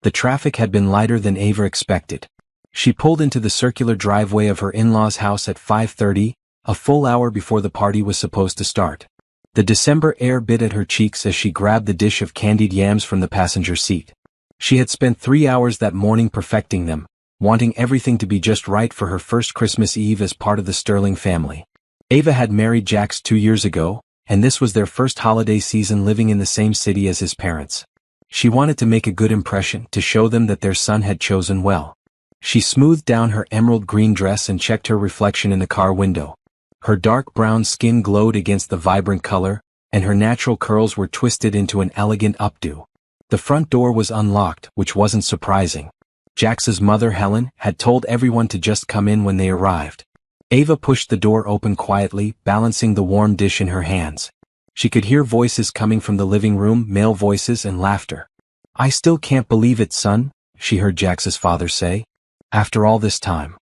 The traffic had been lighter than Ava expected. She pulled into the circular driveway of her in-laws' house at 5:30, a full hour before the party was supposed to start. The December air bit at her cheeks as she grabbed the dish of candied yams from the passenger seat. She had spent 3 hours that morning perfecting them, wanting everything to be just right for her first Christmas Eve as part of the Sterling family. Ava had married Jax 2 years ago, and this was their first holiday season living in the same city as his parents. She wanted to make a good impression, to show them that their son had chosen well. She smoothed down her emerald green dress and checked her reflection in the car window. Her dark brown skin glowed against the vibrant color, and her natural curls were twisted into an elegant updo. The front door was unlocked, which wasn't surprising. Jax's mother, Helen, had told everyone to just come in when they arrived. Ava pushed the door open quietly, balancing the warm dish in her hands. She could hear voices coming from the living room, male voices and laughter. "I still can't believe it, son," she heard Jax's father say. "After all this time."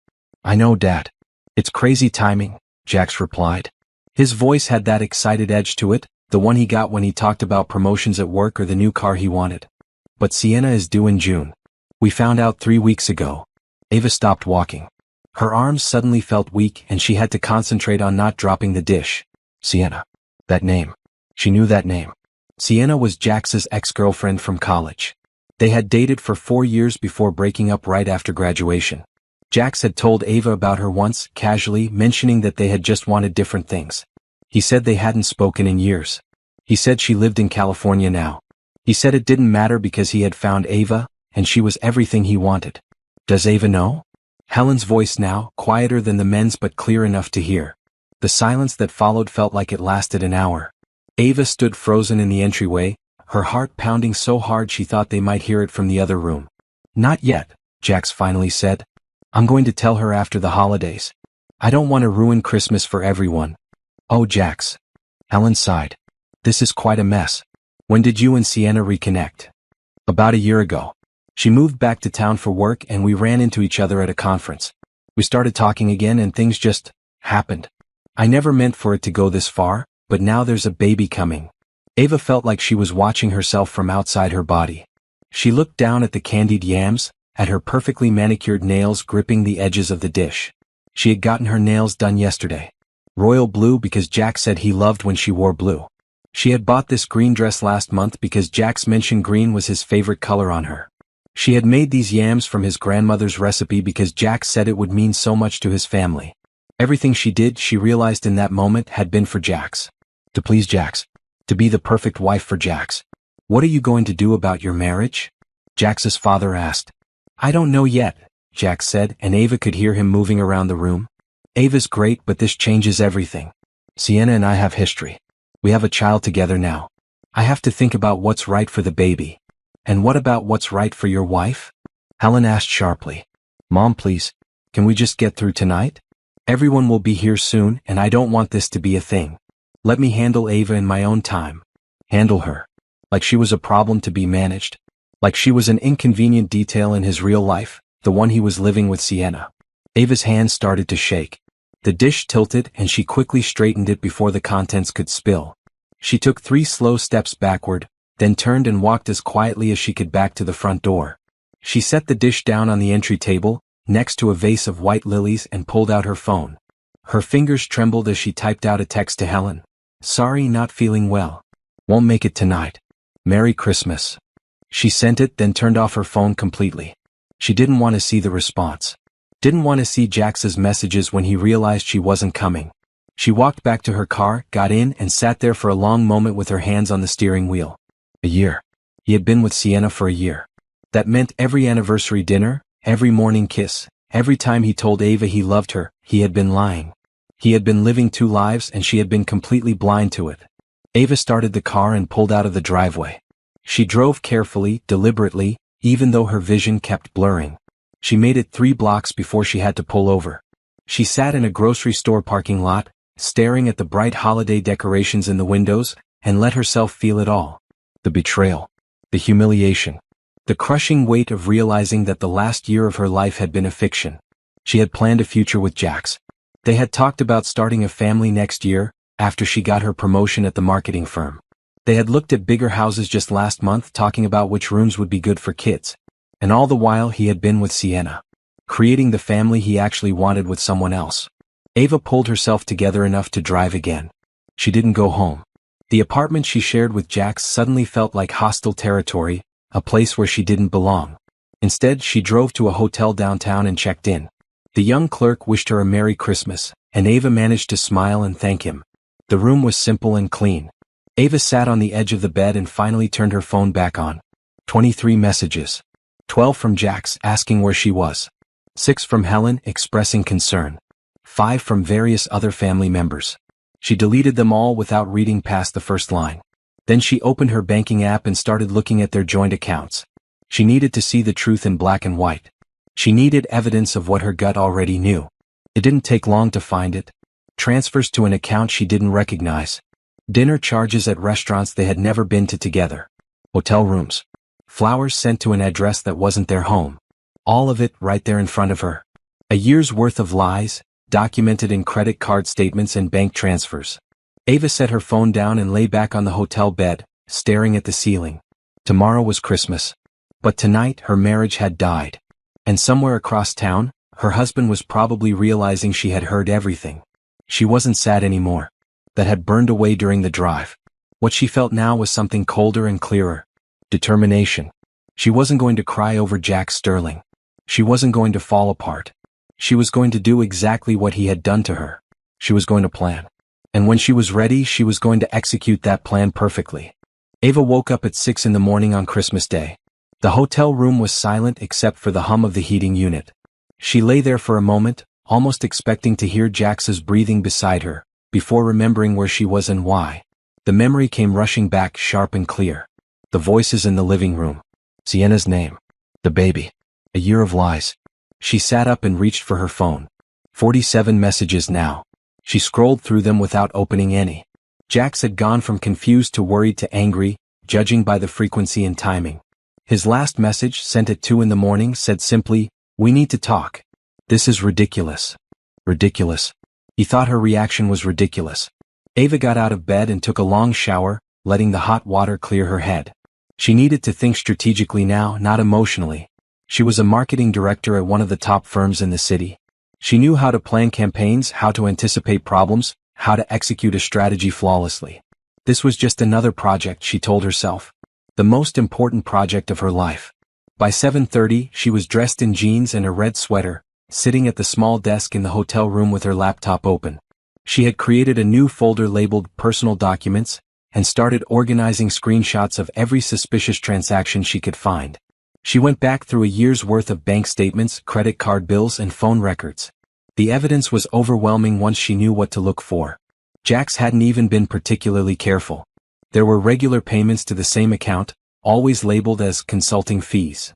"I know, Dad. It's crazy timing," Jax replied. His voice had that excited edge to it, the one he got when he talked about promotions at work or the new car he wanted. "But Sienna is due in June. We found out 3 weeks ago." Ava stopped walking. Her arms suddenly felt weak and she had to concentrate on not dropping the dish. Sienna. That name. She knew that name. Sienna was Jax's ex-girlfriend from college. They had dated for 4 years before breaking up right after graduation. Jax had told Ava about her once, casually, mentioning that they had just wanted different things. He said they hadn't spoken in years. He said she lived in California now. He said it didn't matter because he had found Ava, and she was everything he wanted. Does Ava know? Helen's voice now, quieter than the men's but clear enough to hear. The silence that followed felt like it lasted an hour. Ava stood frozen in the entryway, her heart pounding so hard she thought they might hear it from the other room. "Not yet," Jax finally said. "I'm going to tell her after the holidays. I don't want to ruin Christmas for everyone." "Oh, Jax." Helen sighed. "This is quite a mess. When did you and Sienna reconnect?" "About a year ago. She moved back to town for work and we ran into each other at a conference. We started talking again and things just happened. I never meant for it to go this far, but now there's a baby coming." Ava felt like she was watching herself from outside her body. She looked down at the candied yams, at her perfectly manicured nails gripping the edges of the dish. She had gotten her nails done yesterday. Royal blue because Jax said he loved when she wore blue. She had bought this green dress last month because Jax mentioned green was his favorite color on her. She had made these yams from his grandmother's recipe because Jax said it would mean so much to his family. Everything she did, she realized in that moment, had been for Jax. To please Jax. To be the perfect wife for Jax. "What are you going to do about your marriage?" Jax's father asked. "I don't know yet," Jax said, and Ava could hear him moving around the room. "Ava's great, but this changes everything. Sienna and I have history. We have a child together now. I have to think about what's right for the baby." "And what about what's right for your wife?" Helen asked sharply. "Mom, please, can we just get through tonight? Everyone will be here soon and I don't want this to be a thing. Let me handle Ava in my own time." Handle her? Like she was a problem to be managed? Like she was an inconvenient detail in his real life, the one he was living with Sienna? Ava's hands started to shake. The dish tilted and she quickly straightened it before the contents could spill. She took 3 slow steps backward, then turned and walked as quietly as she could back to the front door. She set the dish down on the entry table, next to a vase of white lilies, and pulled out her phone. Her fingers trembled as she typed out a text to Helen. "Sorry, not feeling well. Won't make it tonight. Merry Christmas." She sent it, then turned off her phone completely. She didn't want to see the response. Didn't want to see Jax's messages when he realized she wasn't coming. She walked back to her car, got in, and sat there for a long moment with her hands on the steering wheel. A year. He had been with Sienna for a year. That meant every anniversary dinner, every morning kiss, every time he told Ava he loved her, he had been lying. He had been living 2 lives and she had been completely blind to it. Ava started the car and pulled out of the driveway. She drove carefully, deliberately, even though her vision kept blurring. She made it 3 blocks before she had to pull over. She sat in a grocery store parking lot, staring at the bright holiday decorations in the windows, and let herself feel it all. The betrayal. The humiliation. The crushing weight of realizing that the last year of her life had been a fiction. She had planned a future with Jax. They had talked about starting a family next year, after she got her promotion at the marketing firm. They had looked at bigger houses just last month, talking about which rooms would be good for kids. And all the while he had been with Sienna, creating the family he actually wanted with someone else. Ava pulled herself together enough to drive again. She didn't go home. The apartment she shared with Jax suddenly felt like hostile territory, a place where she didn't belong. Instead, she drove to a hotel downtown and checked in. The young clerk wished her a Merry Christmas, and Ava managed to smile and thank him. The room was simple and clean. Ava sat on the edge of the bed and finally turned her phone back on. 23 messages. 12 from Jax asking where she was. 6 from Helen expressing concern. 5 from various other family members. She deleted them all without reading past the first line. Then she opened her banking app and started looking at their joint accounts. She needed to see the truth in black and white. She needed evidence of what her gut already knew. It didn't take long to find it. Transfers to an account she didn't recognize. Dinner charges at restaurants they had never been to together. Hotel rooms. Flowers sent to an address that wasn't their home. All of it right there in front of her. A year's worth of lies, documented in credit card statements and bank transfers. Ava set her phone down and lay back on the hotel bed, staring at the ceiling. Tomorrow was Christmas. But tonight her marriage had died. And somewhere across town, her husband was probably realizing she had heard everything. She wasn't sad anymore. That had burned away during the drive. What she felt now was something colder and clearer. Determination. She wasn't going to cry over Jack Sterling. She wasn't going to fall apart. She was going to do exactly what he had done to her. She was going to plan. And when she was ready, she was going to execute that plan perfectly. Ava woke up at 6 in the morning on Christmas Day. The hotel room was silent except for the hum of the heating unit. She lay there for a moment, almost expecting to hear Jax's breathing beside her, before remembering where she was and why. The memory came rushing back sharp and clear. The voices in the living room. Sienna's name. The baby. A year of lies. She sat up and reached for her phone. 47 messages now. She scrolled through them without opening any. Jax had gone from confused to worried to angry, judging by the frequency and timing. His last message, sent at 2 in the morning, said simply, "We need to talk. This is ridiculous." Ridiculous. He thought her reaction was ridiculous. Ava got out of bed and took a long shower, letting the hot water clear her head. She needed to think strategically now, not emotionally. She was a marketing director at one of the top firms in the city. She knew how to plan campaigns, how to anticipate problems, how to execute a strategy flawlessly. This was just another project, she told herself. The most important project of her life. By 7:30, she was dressed in jeans and a red sweater, sitting at the small desk in the hotel room with her laptop open. She had created a new folder labeled Personal Documents, and started organizing screenshots of every suspicious transaction she could find. She went back through a year's worth of bank statements, credit card bills, and phone records. The evidence was overwhelming once she knew what to look for. Jax hadn't even been particularly careful. There were regular payments to the same account, always labeled as consulting fees.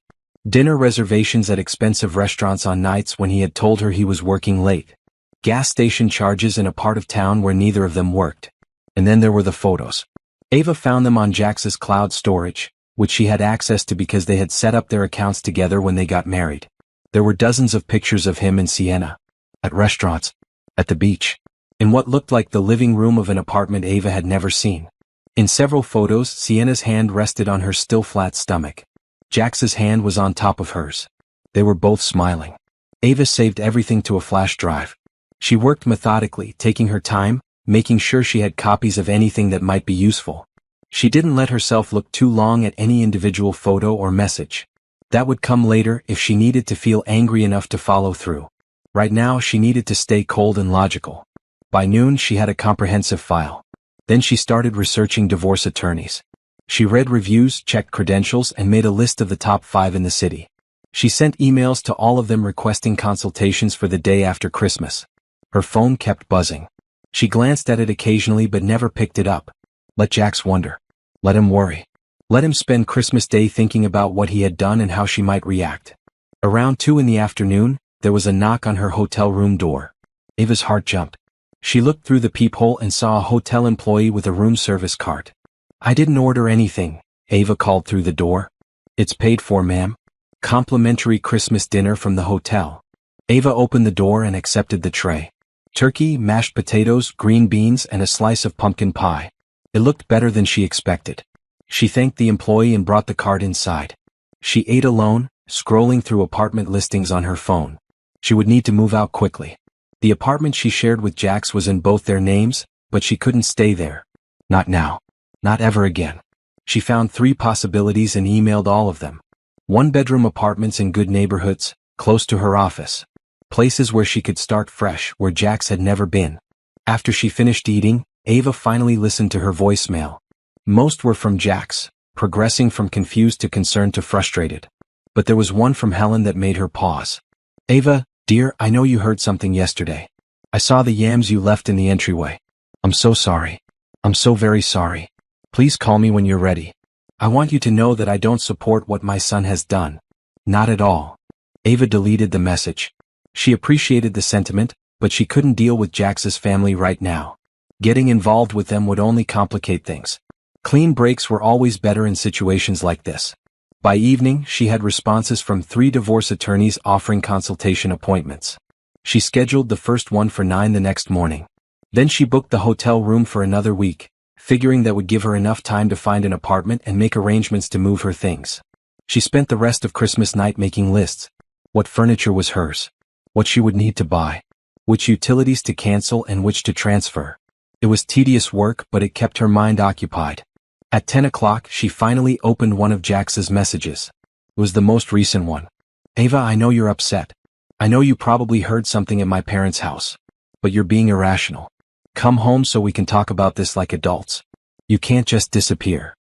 Dinner reservations at expensive restaurants on nights when he had told her he was working late. Gas station charges in a part of town where neither of them worked. And then there were the photos. Ava found them on Jax's cloud storage, which she had access to because they had set up their accounts together when they got married. There were dozens of pictures of him and Sienna. At restaurants. At the beach. In what looked like the living room of an apartment Ava had never seen. In several photos, Sienna's hand rested on her still flat stomach. Jax's hand was on top of hers. They were both smiling. Ava saved everything to a flash drive. She worked methodically, taking her time, making sure she had copies of anything that might be useful. She didn't let herself look too long at any individual photo or message. That would come later if she needed to feel angry enough to follow through. Right now she needed to stay cold and logical. By noon she had a comprehensive file. Then she started researching divorce attorneys. She read reviews, checked credentials, and made a list of the top 5 in the city. She sent emails to all of them requesting consultations for the day after Christmas. Her phone kept buzzing. She glanced at it occasionally but never picked it up. Let Jax wonder. Let him worry. Let him spend Christmas Day thinking about what he had done and how she might react. Around 2 in the afternoon, there was a knock on her hotel room door. Ava's heart jumped. She looked through the peephole and saw a hotel employee with a room service cart. "I didn't order anything," Ava called through the door. "It's paid for, ma'am. Complimentary Christmas dinner from the hotel." Ava opened the door and accepted the tray. Turkey, mashed potatoes, green beans, and a slice of pumpkin pie. It looked better than she expected. She thanked the employee and brought the cart inside. She ate alone, scrolling through apartment listings on her phone. She would need to move out quickly. The apartment she shared with Jax was in both their names, but she couldn't stay there. Not now. Not ever again. She found 3 possibilities and emailed all of them. 1-bedroom apartments in good neighborhoods, close to her office. Places where she could start fresh, where Jax had never been. After she finished eating, Ava finally listened to her voicemail. Most were from Jax, progressing from confused to concerned to frustrated. But there was one from Helen that made her pause. Ava, dear, I know you heard something yesterday. I saw the yams you left in the entryway. I'm so sorry. I'm so very sorry. Please call me when you're ready. I want you to know that I don't support what my son has done. Not at all. Ava deleted the message. She appreciated the sentiment, but she couldn't deal with Jax's family right now. Getting involved with them would only complicate things. Clean breaks were always better in situations like this. By evening, she had responses from 3 divorce attorneys offering consultation appointments. She scheduled the first one for 9 the next morning. Then she booked the hotel room for another week, figuring that would give her enough time to find an apartment and make arrangements to move her things. She spent the rest of Christmas night making lists. What furniture was hers? What she would need to buy? Which utilities to cancel and which to transfer? It was tedious work, but it kept her mind occupied. At 10 o'clock, she finally opened one of Jax's messages. It was the most recent one. Ava, I know you're upset. I know you probably heard something at my parents' house. But you're being irrational. Come home so we can talk about this like adults. You can't just disappear.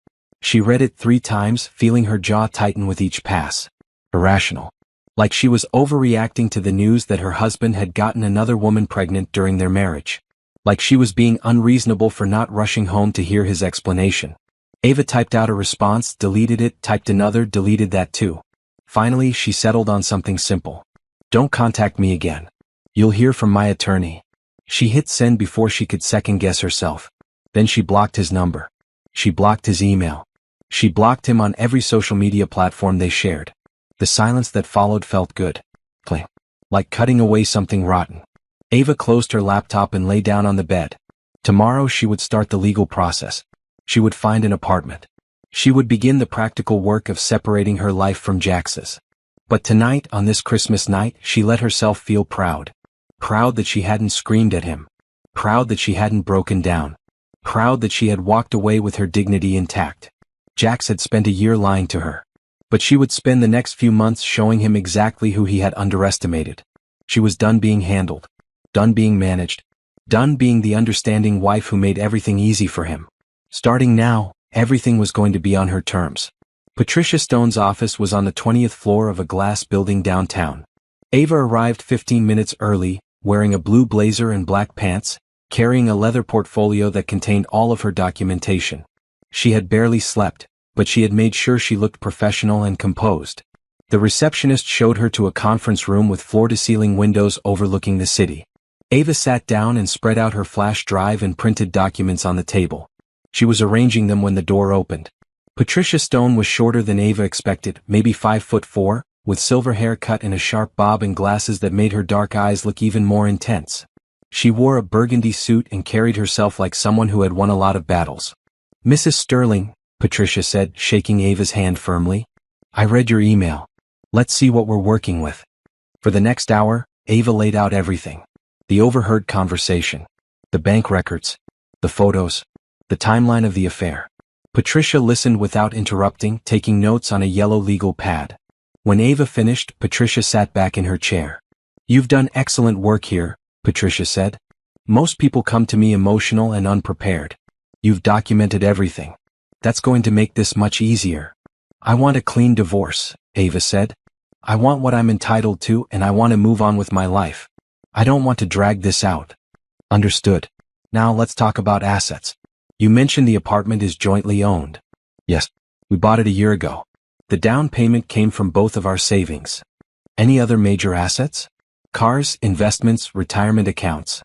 She read it 3 times, feeling her jaw tighten with each pass. Irrational. Like she was overreacting to the news that her husband had gotten another woman pregnant during their marriage. Like she was being unreasonable for not rushing home to hear his explanation. Ava typed out a response, deleted it, typed another, deleted that too. Finally, she settled on something simple. Don't contact me again. You'll hear from my attorney. She hit send before she could second-guess herself. Then she blocked his number. She blocked his email. She blocked him on every social media platform they shared. The silence that followed felt good. Cling. Like cutting away something rotten. Ava closed her laptop and lay down on the bed. Tomorrow she would start the legal process. She would find an apartment. She would begin the practical work of separating her life from Jax's. But tonight, on this Christmas night, she let herself feel proud. Proud that she hadn't screamed at him. Proud that she hadn't broken down. Proud that she had walked away with her dignity intact. Jax had spent a year lying to her. But she would spend the next few months showing him exactly who he had underestimated. She was done being handled. Done being managed. Done being the understanding wife who made everything easy for him. Starting now, everything was going to be on her terms. Patricia Stone's office was on the 20th floor of a glass building downtown. Ava arrived 15 minutes early, wearing a blue blazer and black pants, carrying a leather portfolio that contained all of her documentation. She had barely slept, but she had made sure she looked professional and composed. The receptionist showed her to a conference room with floor-to-ceiling windows overlooking the city. Ava sat down and spread out her flash drive and printed documents on the table. She was arranging them when the door opened. Patricia Stone was shorter than Ava expected, maybe 5'4", with silver hair cut in a sharp bob and glasses that made her dark eyes look even more intense. She wore a burgundy suit and carried herself like someone who had won a lot of battles. Mrs. Sterling, Patricia said, shaking Ava's hand firmly. I read your email. Let's see what we're working with. For the next hour, Ava laid out everything. The overheard conversation. The bank records. The photos. The timeline of the affair. Patricia listened without interrupting, taking notes on a yellow legal pad. When Ava finished, Patricia sat back in her chair. You've done excellent work here, Patricia said. Most people come to me emotional and unprepared. You've documented everything. That's going to make this much easier. I want a clean divorce, Ava said. I want what I'm entitled to and I want to move on with my life. I don't want to drag this out. Understood. Now let's talk about assets. You mentioned the apartment is jointly owned. Yes, we bought it a year ago. The down payment came from both of our savings. Any other major assets? Cars, investments, retirement accounts.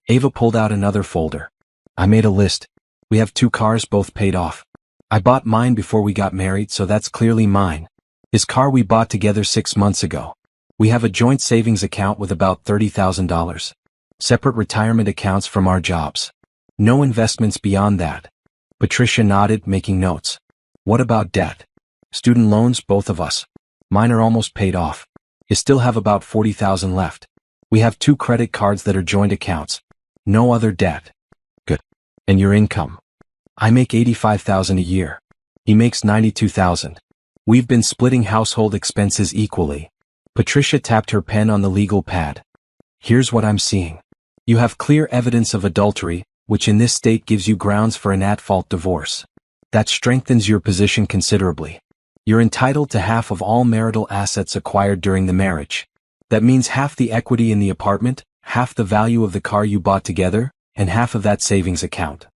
Ava pulled out another folder. I made a list. We have 2 cars both paid off. I bought mine before we got married, so that's clearly mine. His car we bought together 6 months ago. We have a joint savings account with about $30,000. Separate retirement accounts from our jobs. No investments beyond that. Patricia nodded, making notes. What about debt? Student loans, both of us. Mine are almost paid off. You still have about 40,000 left. We have 2 credit cards that are joint accounts. No other debt. Good. And your income? I make 85,000 a year. He makes 92,000. We've been splitting household expenses equally. Patricia tapped her pen on the legal pad. Here's what I'm seeing. You have clear evidence of adultery, which in this state gives you grounds for an at-fault divorce. That strengthens your position considerably. You're entitled to half of all marital assets acquired during the marriage. That means half the equity in the apartment, half the value of the car you bought together, and half of that savings account.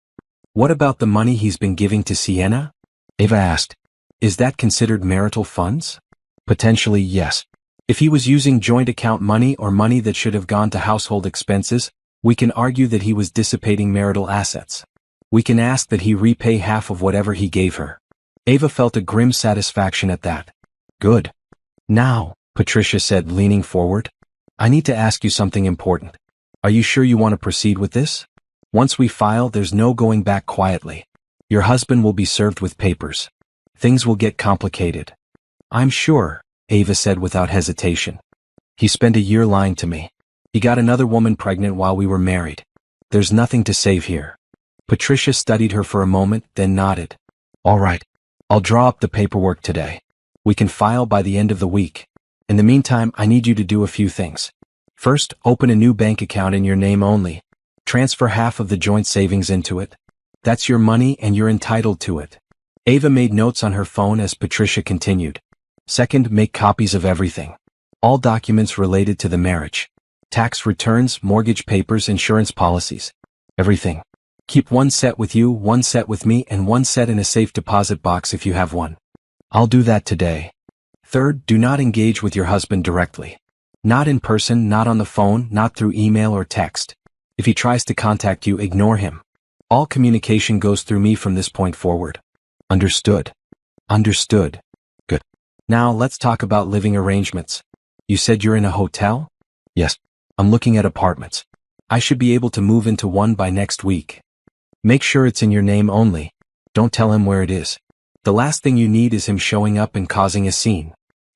What about the money he's been giving to Sienna? Ava asked. Is that considered marital funds? Potentially, yes. If he was using joint account money or money that should have gone to household expenses, we can argue that he was dissipating marital assets. We can ask that he repay half of whatever he gave her. Ava felt a grim satisfaction at that. Good. Now, Patricia said, leaning forward, I need to ask you something important. Are you sure you want to proceed with this? Once we file, there's no going back quietly. Your husband will be served with papers. Things will get complicated. I'm sure, Ava said without hesitation. He spent a year lying to me. He got another woman pregnant while we were married. There's nothing to save here. Patricia studied her for a moment, then nodded. All right. I'll draw up the paperwork today. We can file by the end of the week. In the meantime, I need you to do a few things. First, open a new bank account in your name only. Transfer half of the joint savings into it. That's your money and you're entitled to it. Ava made notes on her phone as Patricia continued. Second, make copies of everything. All documents related to the marriage. Tax returns, mortgage papers, insurance policies. Everything. Keep one set with you, one set with me, and one set in a safe deposit box if you have one. I'll do that today. Third, do not engage with your husband directly. Not in person, not on the phone, not through email or text. If he tries to contact you, ignore him. All communication goes through me from this point forward. Understood. Understood. Good. Now let's talk about living arrangements. You said you're in a hotel? Yes. I'm looking at apartments. I should be able to move into one by next week. Make sure it's in your name only. Don't tell him where it is. The last thing you need is him showing up and causing a scene.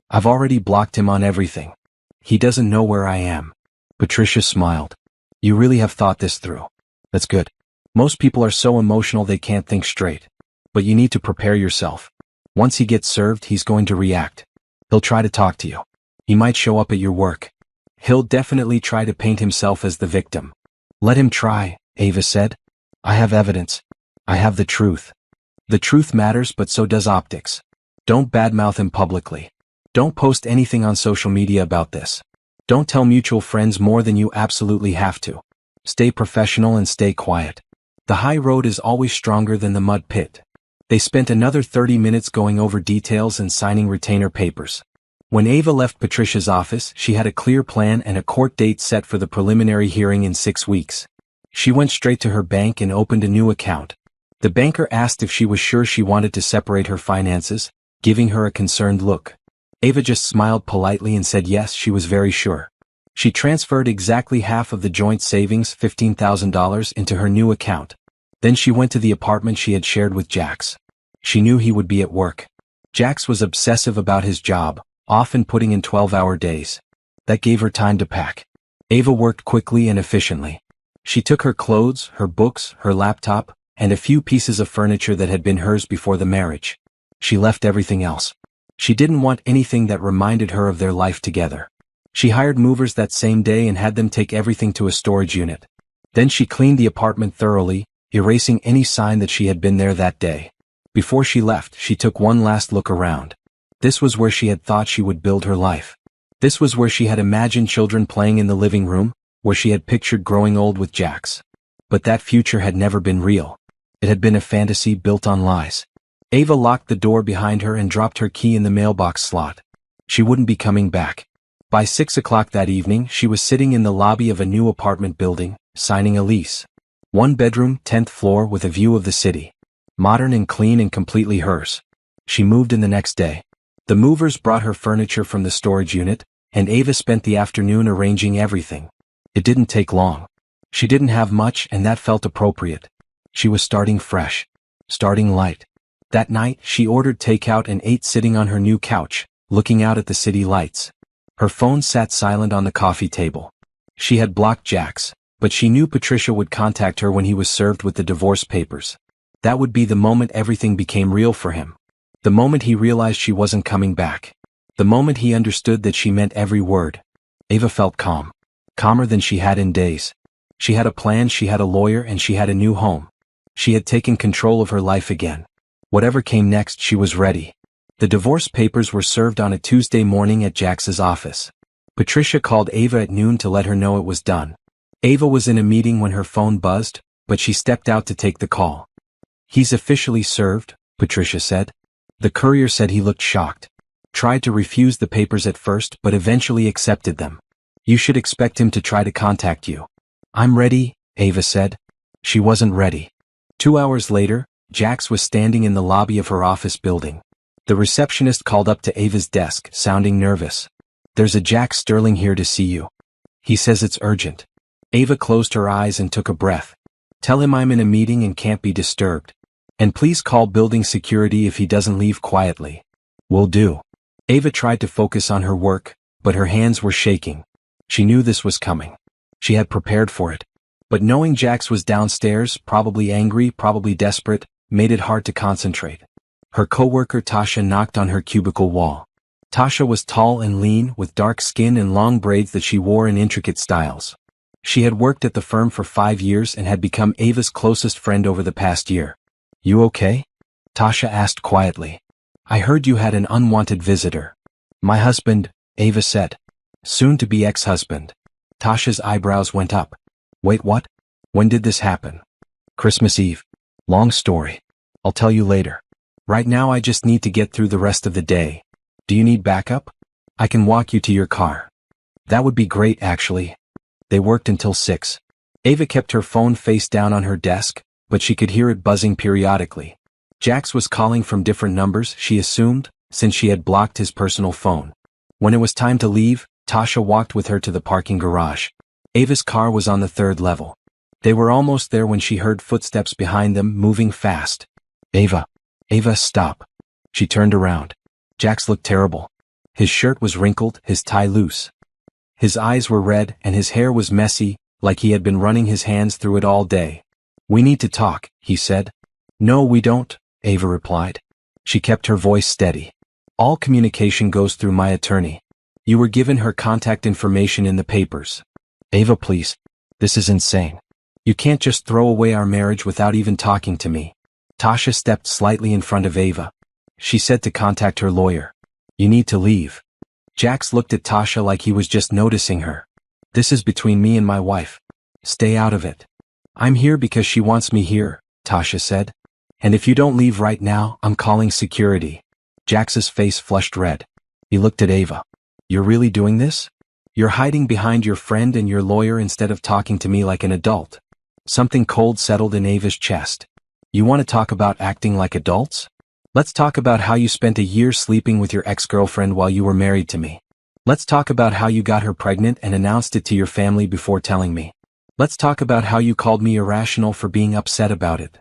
I've already blocked him on everything. He doesn't know where I am. Patricia smiled. You really have thought this through. That's good. Most people are so emotional they can't think straight. But you need to prepare yourself. Once he gets served, he's going to react. He'll try to talk to you. He might show up at your work. He'll definitely try to paint himself as the victim. Let him try, Ava said. I have evidence. I have the truth. The truth matters, but so does optics. Don't badmouth him publicly. Don't post anything on social media about this. Don't tell mutual friends more than you absolutely have to. Stay professional and stay quiet. The high road is always stronger than the mud pit. They spent another 30 minutes going over details and signing retainer papers. When Ava left Patricia's office, she had a clear plan and a court date set for the preliminary hearing in 6 weeks. She went straight to her bank and opened a new account. The banker asked if she was sure she wanted to separate her finances, giving her a concerned look. Ava just smiled politely and said yes, she was very sure. She transferred exactly half of the joint savings, $15,000, into her new account. Then she went to the apartment she had shared with Jax. She knew he would be at work. Jax was obsessive about his job, often putting in 12-hour days. That gave her time to pack. Ava worked quickly and efficiently. She took her clothes, her books, her laptop, and a few pieces of furniture that had been hers before the marriage. She left everything else. She didn't want anything that reminded her of their life together. She hired movers that same day and had them take everything to a storage unit. Then she cleaned the apartment thoroughly, erasing any sign that she had been there that day. Before she left, she took one last look around. This was where she had thought she would build her life. This was where she had imagined children playing in the living room, where she had pictured growing old with Jax. But that future had never been real. It had been a fantasy built on lies. Ava locked the door behind her and dropped her key in the mailbox slot. She wouldn't be coming back. By 6 o'clock that evening, she was sitting in the lobby of a new apartment building, signing a lease. 1 bedroom, 10th floor with a view of the city. Modern and clean and completely hers. She moved in the next day. The movers brought her furniture from the storage unit, and Ava spent the afternoon arranging everything. It didn't take long. She didn't have much, and that felt appropriate. She was starting fresh. Starting light. That night, she ordered takeout and ate sitting on her new couch, looking out at the city lights. Her phone sat silent on the coffee table. She had blocked Jax, but she knew Patricia would contact her when he was served with the divorce papers. That would be the moment everything became real for him. The moment he realized she wasn't coming back. The moment he understood that she meant every word. Ava felt calm. Calmer than she had in days. She had a plan, she had a lawyer, and she had a new home. She had taken control of her life again. Whatever came next, she was ready. The divorce papers were served on a Tuesday morning at Jax's office. Patricia called Ava at noon to let her know it was done. Ava was in a meeting when her phone buzzed, but she stepped out to take the call. "He's officially served," Patricia said. The courier said he looked shocked. Tried to refuse the papers at first, but eventually accepted them. "You should expect him to try to contact you." "I'm ready," Ava said. She wasn't ready. 2 hours later, Jax was standing in the lobby of her office building. The receptionist called up to Ava's desk, sounding nervous. "There's a Jax Sterling here to see you. He says it's urgent." Ava closed her eyes and took a breath. "Tell him I'm in a meeting and can't be disturbed. And please call building security if he doesn't leave quietly." "Will do." Ava tried to focus on her work, but her hands were shaking. She knew this was coming. She had prepared for it. But knowing Jax was downstairs, probably angry, probably desperate, made it hard to concentrate. Her coworker Tasha knocked on her cubicle wall. Tasha was tall and lean, with dark skin and long braids that she wore in intricate styles. She had worked at the firm for 5 years and had become Ava's closest friend over the past year. "You okay?" Tasha asked quietly. "I heard you had an unwanted visitor." "My husband," Ava said. "Soon-to-be ex-husband." Tasha's eyebrows went up. "Wait, what? When did this happen?" "Christmas Eve. Long story. I'll tell you later. Right now I just need to get through the rest of the day. Do you need backup? I can walk you to your car." "That would be great, actually." They worked until 6. Ava kept her phone face down on her desk, but she could hear it buzzing periodically. Jax was calling from different numbers, she assumed, since she had blocked his personal phone. When it was time to leave, Tasha walked with her to the parking garage. Ava's car was on the 3rd level. They were almost there when she heard footsteps behind them, moving fast. Ava, stop." She turned around. Jax looked terrible. His shirt was wrinkled, his tie loose. His eyes were red and his hair was messy, like he had been running his hands through it all day. "We need to talk," he said. "No, we don't," Ava replied. She kept her voice steady. "All communication goes through my attorney. You were given her contact information in the papers." "Ava, please. This is insane. You can't just throw away our marriage without even talking to me." Tasha stepped slightly in front of Ava. She said to contact her lawyer. "You need to leave." Jax looked at Tasha like he was just noticing her. "This is between me and my wife. Stay out of it." "I'm here because she wants me here," Tasha said. "And if you don't leave right now, I'm calling security." Jax's face flushed red. He looked at Ava. "You're really doing this? You're hiding behind your friend and your lawyer instead of talking to me like an adult." Something cold settled in Ava's chest. "You want to talk about acting like adults? Let's talk about how you spent a year sleeping with your ex-girlfriend while you were married to me. Let's talk about how you got her pregnant and announced it to your family before telling me. Let's talk about how you called me irrational for being upset about it."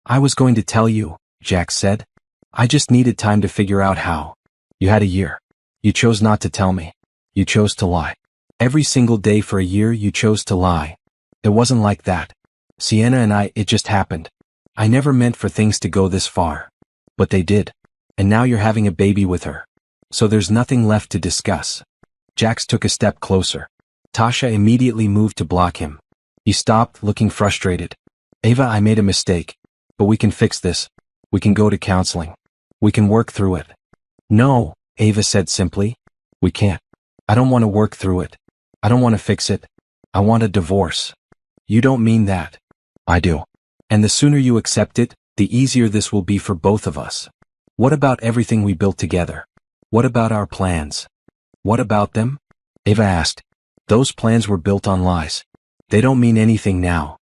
"I was going to tell you," Jax said. "I just needed time to figure out how." "You had a year. You chose not to tell me. You chose to lie. Every single day for a year you chose to lie. It wasn't like that. Sienna and I, it just happened. I never meant for things to go this far. But they did. And now you're having a baby with her. So there's nothing left to discuss." Jax took a step closer. Tasha immediately moved to block him. He stopped, looking frustrated. "Ava, I made a mistake. But we can fix this. We can go to counseling. We can work through it." "No," Ava said simply. "We can't. I don't want to work through it. I don't want to fix it. I want a divorce." "You don't mean that." "I do. And the sooner you accept it, the easier this will be for both of us. What about everything we built together? What about our plans?" "What about them?" Ava asked. "Those plans were built on lies. They don't mean anything now."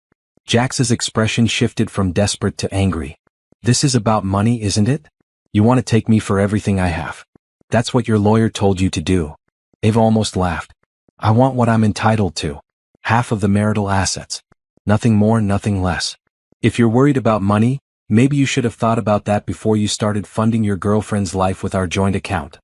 Jax's expression shifted from desperate to angry. "This is about money, isn't it? You want to take me for everything I have. That's what your lawyer told you to do." Ava almost laughed. "I want what I'm entitled to. Half of the marital assets. Nothing more, nothing less. If you're worried about money, maybe you should have thought about that before you started funding your girlfriend's life with our joint account."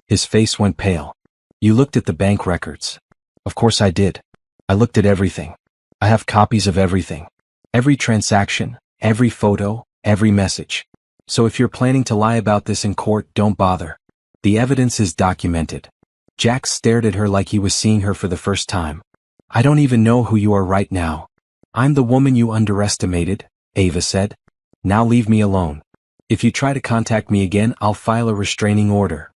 His face went pale. You looked at the bank records. Of course I did. I looked at everything. I have copies of everything. Every transaction, every photo, every message. So if you're planning to lie about this in court, don't bother. The evidence is documented. Jax stared at her like he was seeing her for the first time. I don't even know who you are right now. I'm the woman you underestimated, Ava said. Now leave me alone. If you try to contact me again, I'll file a restraining order.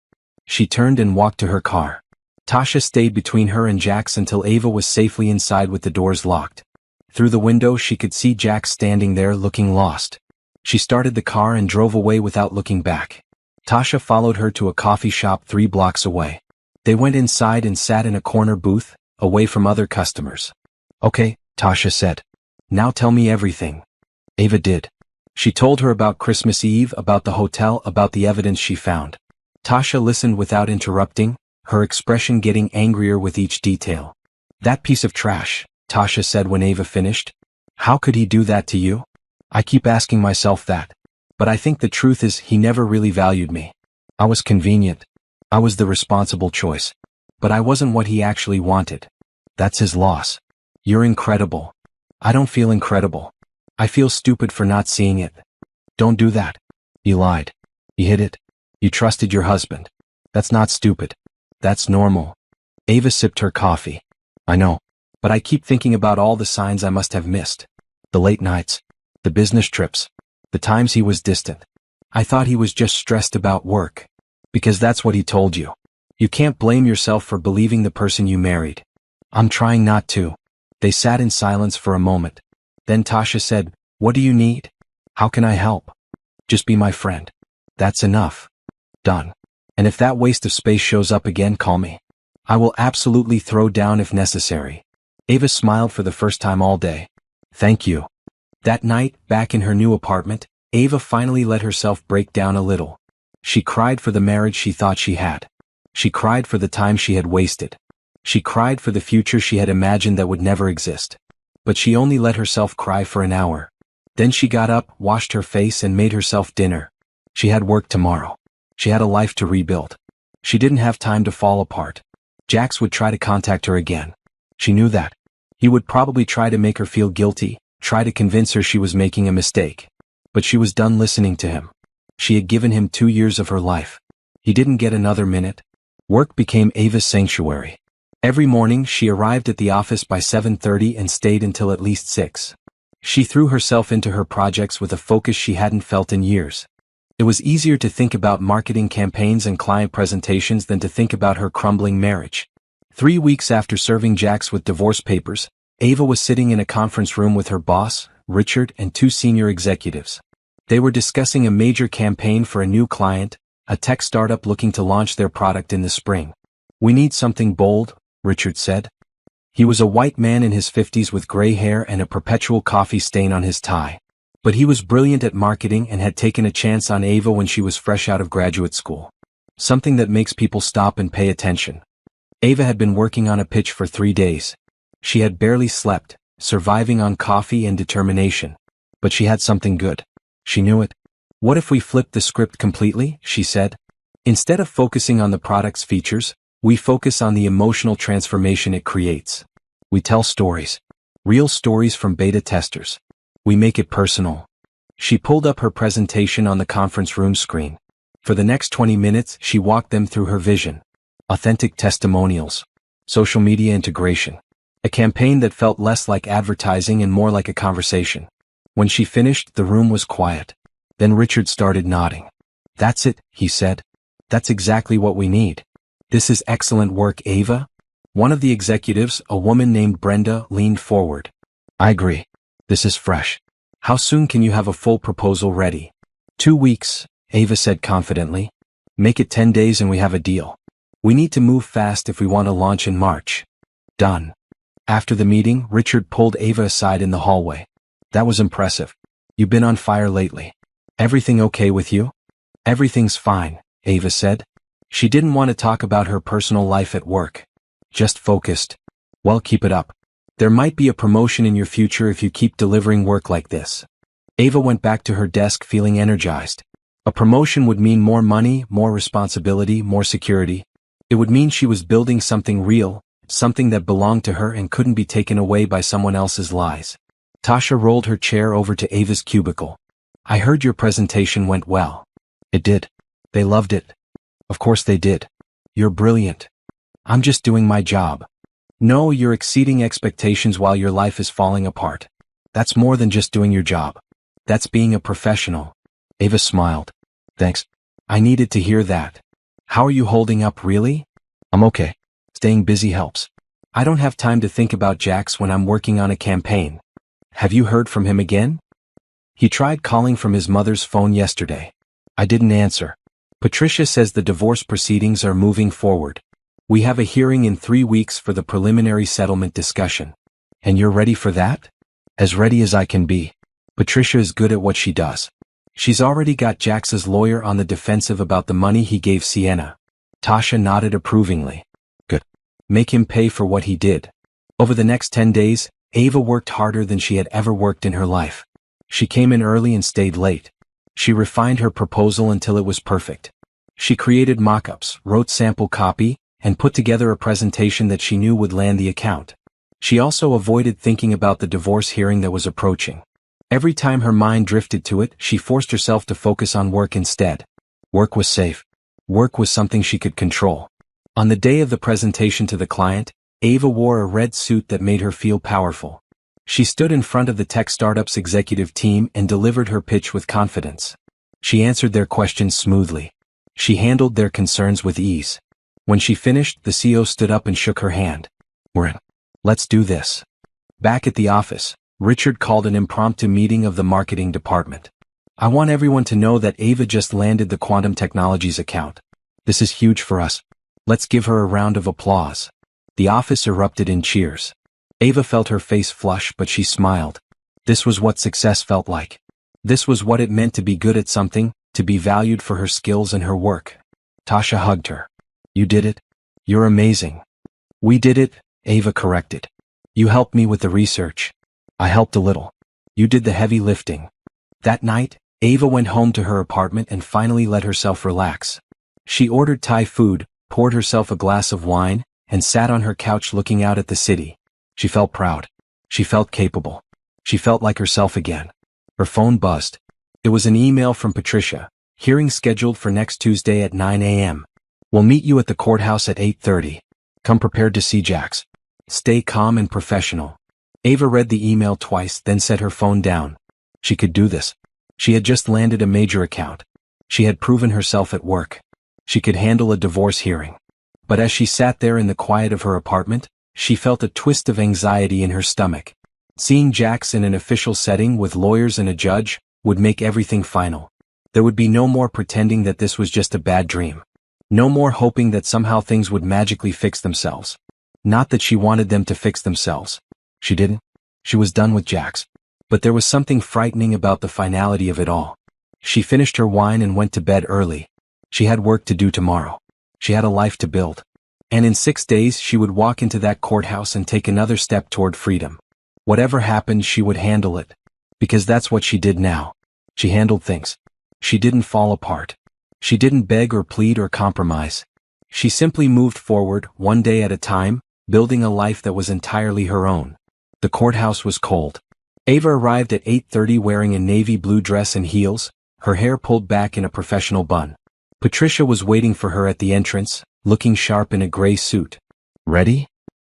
She turned and walked to her car. Tasha stayed between her and Jax until Ava was safely inside with the doors locked. Through the window she could see Jax standing there looking lost. She started the car and drove away without looking back. Tasha followed her to a coffee shop 3 blocks away. They went inside and sat in a corner booth, away from other customers. Okay, Tasha said. Now tell me everything. Ava did. She told her about Christmas Eve, about the hotel, about the evidence she found. Tasha listened without interrupting, her expression getting angrier with each detail. That piece of trash, Tasha said when Ava finished. How could he do that to you? I keep asking myself that. But I think the truth is he never really valued me. I was convenient. I was the responsible choice. But I wasn't what he actually wanted. That's his loss. You're incredible. I don't feel incredible. I feel stupid for not seeing it. Don't do that. You lied. You hid it. You trusted your husband. That's not stupid. That's normal. Ava sipped her coffee. I know. But I keep thinking about all the signs I must have missed. The late nights. The business trips. The times he was distant. I thought he was just stressed about work. Because that's what he told you. You can't blame yourself for believing the person you married. I'm trying not to. They sat in silence for a moment. Then Tasha said, What do you need? How can I help? Just be my friend. That's enough. Done. And if that waste of space shows up again, call me. I will absolutely throw down if necessary. Ava smiled for the first time all day. Thank you. That night, back in her new apartment, Ava finally let herself break down a little. She cried for the marriage she thought she had. She cried for the time she had wasted. She cried for the future she had imagined that would never exist. But she only let herself cry for an hour. Then she got up, washed her face and made herself dinner. She had work tomorrow. She had a life to rebuild. She didn't have time to fall apart. Jax would try to contact her again. She knew that. He would probably try to make her feel guilty, try to convince her she was making a mistake. But she was done listening to him. She had given him 2 years of her life. He didn't get another minute. Work became Ava's sanctuary. Every morning she arrived at the office by 7:30 and stayed until at least 6. She threw herself into her projects with a focus she hadn't felt in years. It was easier to think about marketing campaigns and client presentations than to think about her crumbling marriage. 3 weeks after serving Jax with divorce papers, Ava was sitting in a conference room with her boss, Richard, and 2 senior executives. They were discussing a major campaign for a new client, a tech startup looking to launch their product in the spring. We need something bold, Richard said. He was a white man in his 50s with gray hair and a perpetual coffee stain on his tie. But he was brilliant at marketing and had taken a chance on Ava when she was fresh out of graduate school. Something that makes people stop and pay attention. Ava had been working on a pitch for 3 days. She had barely slept, surviving on coffee and determination. But she had something good. She knew it. What if we flipped the script completely, she said. Instead of focusing on the product's features, we focus on the emotional transformation it creates. We tell stories. Real stories from beta testers. We make it personal. She pulled up her presentation on the conference room screen. For the next 20 minutes, she walked them through her vision. Authentic testimonials. Social media integration. A campaign that felt less like advertising and more like a conversation. When she finished, the room was quiet. Then Richard started nodding. That's it, he said. That's exactly what we need. This is excellent work, Ava. One of the executives, a woman named Brenda, leaned forward. I agree. This is fresh. How soon can you have a full proposal ready? 2 weeks, Ava said confidently. Make it 10 days and we have a deal. We need to move fast if we want to launch in March. Done. After the meeting, Richard pulled Ava aside in the hallway. That was impressive. You've been on fire lately. Everything okay with you? Everything's fine, Ava said. She didn't want to talk about her personal life at work. Just focused. Well, keep it up. There might be a promotion in your future if you keep delivering work like this. Ava went back to her desk feeling energized. A promotion would mean more money, more responsibility, more security. It would mean she was building something real, something that belonged to her and couldn't be taken away by someone else's lies. Tasha rolled her chair over to Ava's cubicle. I heard your presentation went well. It did. They loved it. Of course they did. You're brilliant. I'm just doing my job. No, you're exceeding expectations while your life is falling apart. That's more than just doing your job. That's being a professional. Ava smiled. Thanks. I needed to hear that. How are you holding up, really? I'm okay. Staying busy helps. I don't have time to think about Jax when I'm working on a campaign. Have you heard from him again? He tried calling from his mother's phone yesterday. I didn't answer. Patricia says the divorce proceedings are moving forward. We have a hearing in 3 weeks for the preliminary settlement discussion. And you're ready for that? As ready as I can be. Patricia is good at what she does. She's already got Jax's lawyer on the defensive about the money he gave Sienna. Tasha nodded approvingly. Good. Make him pay for what he did. Over the next 10 days, Ava worked harder than she had ever worked in her life. She came in early and stayed late. She refined her proposal until it was perfect. She created mock-ups, wrote sample copy, and put together a presentation that she knew would land the account. She also avoided thinking about the divorce hearing that was approaching. Every time her mind drifted to it, she forced herself to focus on work instead. Work was safe. Work was something she could control. On the day of the presentation to the client, Ava wore a red suit that made her feel powerful. She stood in front of the tech startup's executive team and delivered her pitch with confidence. She answered their questions smoothly. She handled their concerns with ease. When she finished, the CEO stood up and shook her hand. We're in. Let's do this. Back at the office, Richard called an impromptu meeting of the marketing department. I want everyone to know that Ava just landed the Quantum Technologies account. This is huge for us. Let's give her a round of applause. The office erupted in cheers. Ava felt her face flush, but she smiled. This was what success felt like. This was what it meant to be good at something, to be valued for her skills and her work. Tasha hugged her. You did it. You're amazing. We did it, Ava corrected. You helped me with the research. I helped a little. You did the heavy lifting. That night, Ava went home to her apartment and finally let herself relax. She ordered Thai food, poured herself a glass of wine, and sat on her couch looking out at the city. She felt proud. She felt capable. She felt like herself again. Her phone buzzed. It was an email from Patricia. Hearing scheduled for next Tuesday at 9 a.m. We'll meet you at the courthouse at 8:30. Come prepared to see Jax. Stay calm and professional. Ava read the email twice, then set her phone down. She could do this. She had just landed a major account. She had proven herself at work. She could handle a divorce hearing. But as she sat there in the quiet of her apartment, she felt a twist of anxiety in her stomach. Seeing Jax in an official setting with lawyers and a judge would make everything final. There would be no more pretending that this was just a bad dream. No more hoping that somehow things would magically fix themselves. Not that she wanted them to fix themselves. She didn't. She was done with Jax. But there was something frightening about the finality of it all. She finished her wine and went to bed early. She had work to do tomorrow. She had a life to build. And in 6 days she would walk into that courthouse and take another step toward freedom. Whatever happened, she would handle it. Because that's what she did now. She handled things. She didn't fall apart. She didn't beg or plead or compromise. She simply moved forward, one day at a time, building a life that was entirely her own. The courthouse was cold. Ava arrived at 8:30 wearing a navy blue dress and heels, her hair pulled back in a professional bun. Patricia was waiting for her at the entrance, looking sharp in a gray suit. Ready?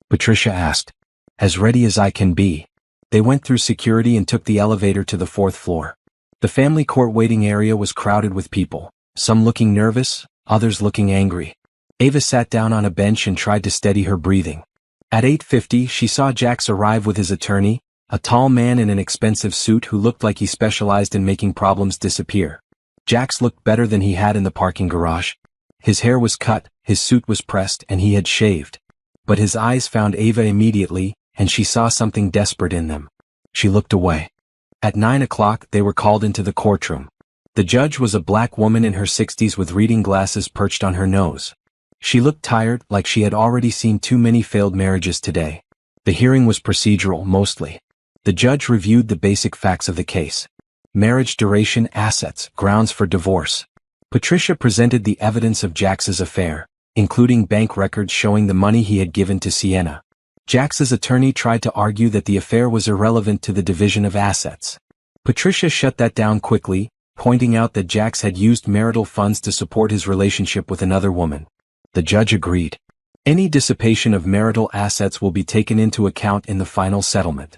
Patricia asked. As ready as I can be. They went through security and took the elevator to the 4th floor. The family court waiting area was crowded with people, some looking nervous, others looking angry. Ava sat down on a bench and tried to steady her breathing. At 8:50 she saw Jax arrive with his attorney, a tall man in an expensive suit who looked like he specialized in making problems disappear. Jax looked better than he had in the parking garage. His hair was cut, his suit was pressed, and he had shaved. But his eyes found Ava immediately, and she saw something desperate in them. She looked away. At 9 o'clock they were called into the courtroom. The judge was a black woman in her 60s with reading glasses perched on her nose. She looked tired, like she had already seen too many failed marriages today. The hearing was procedural, mostly. The judge reviewed the basic facts of the case. Marriage duration, assets, grounds for divorce. Patricia presented the evidence of Jax's affair, including bank records showing the money he had given to Sienna. Jax's attorney tried to argue that the affair was irrelevant to the division of assets. Patricia shut that down quickly, pointing out that Jax had used marital funds to support his relationship with another woman. The judge agreed. Any dissipation of marital assets will be taken into account in the final settlement.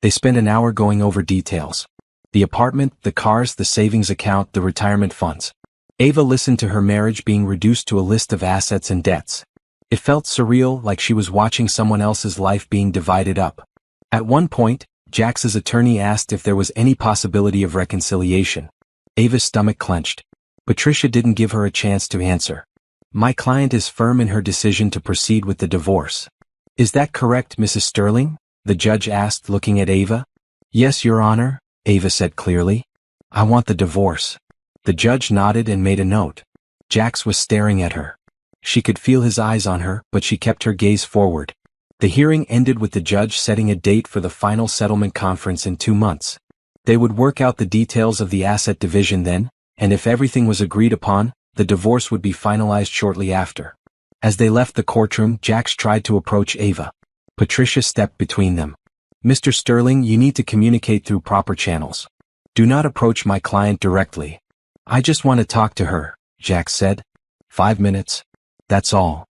They spent an hour going over details. The apartment, the cars, the savings account, the retirement funds. Ava listened to her marriage being reduced to a list of assets and debts. It felt surreal, like she was watching someone else's life being divided up. At one point, Jax's attorney asked if there was any possibility of reconciliation. Ava's stomach clenched. Patricia didn't give her a chance to answer. My client is firm in her decision to proceed with the divorce. Is that correct, Mrs. Sterling? The judge asked, looking at Ava. Yes, Your Honor, Ava said clearly. I want the divorce. The judge nodded and made a note. Jax was staring at her. She could feel his eyes on her, but she kept her gaze forward. The hearing ended with the judge setting a date for the final settlement conference in 2 months. They would work out the details of the asset division then, and if everything was agreed upon, the divorce would be finalized shortly after. As they left the courtroom, Jax tried to approach Ava. Patricia stepped between them. Mr. Sterling, you need to communicate through proper channels. Do not approach my client directly. I just want to talk to her, Jax said. 5 minutes. That's all.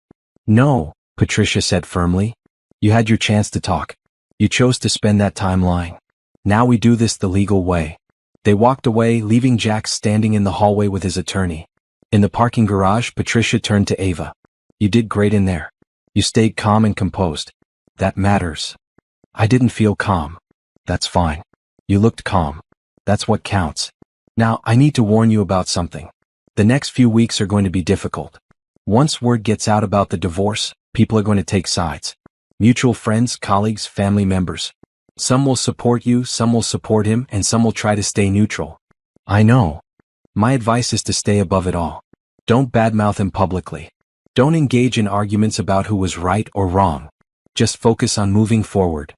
No, Patricia said firmly. You had your chance to talk. You chose to spend that time lying. Now we do this the legal way. They walked away, leaving Jax standing in the hallway with his attorney. In the parking garage, Patricia turned to Ava. You did great in there. You stayed calm and composed. That matters. I didn't feel calm. That's fine. You looked calm. That's what counts. Now, I need to warn you about something. The next few weeks are going to be difficult. Once word gets out about the divorce, people are going to take sides. Mutual friends, colleagues, family members. Some will support you, some will support him, and some will try to stay neutral. I know. My advice is to stay above it all. Don't badmouth him publicly. Don't engage in arguments about who was right or wrong. Just focus on moving forward.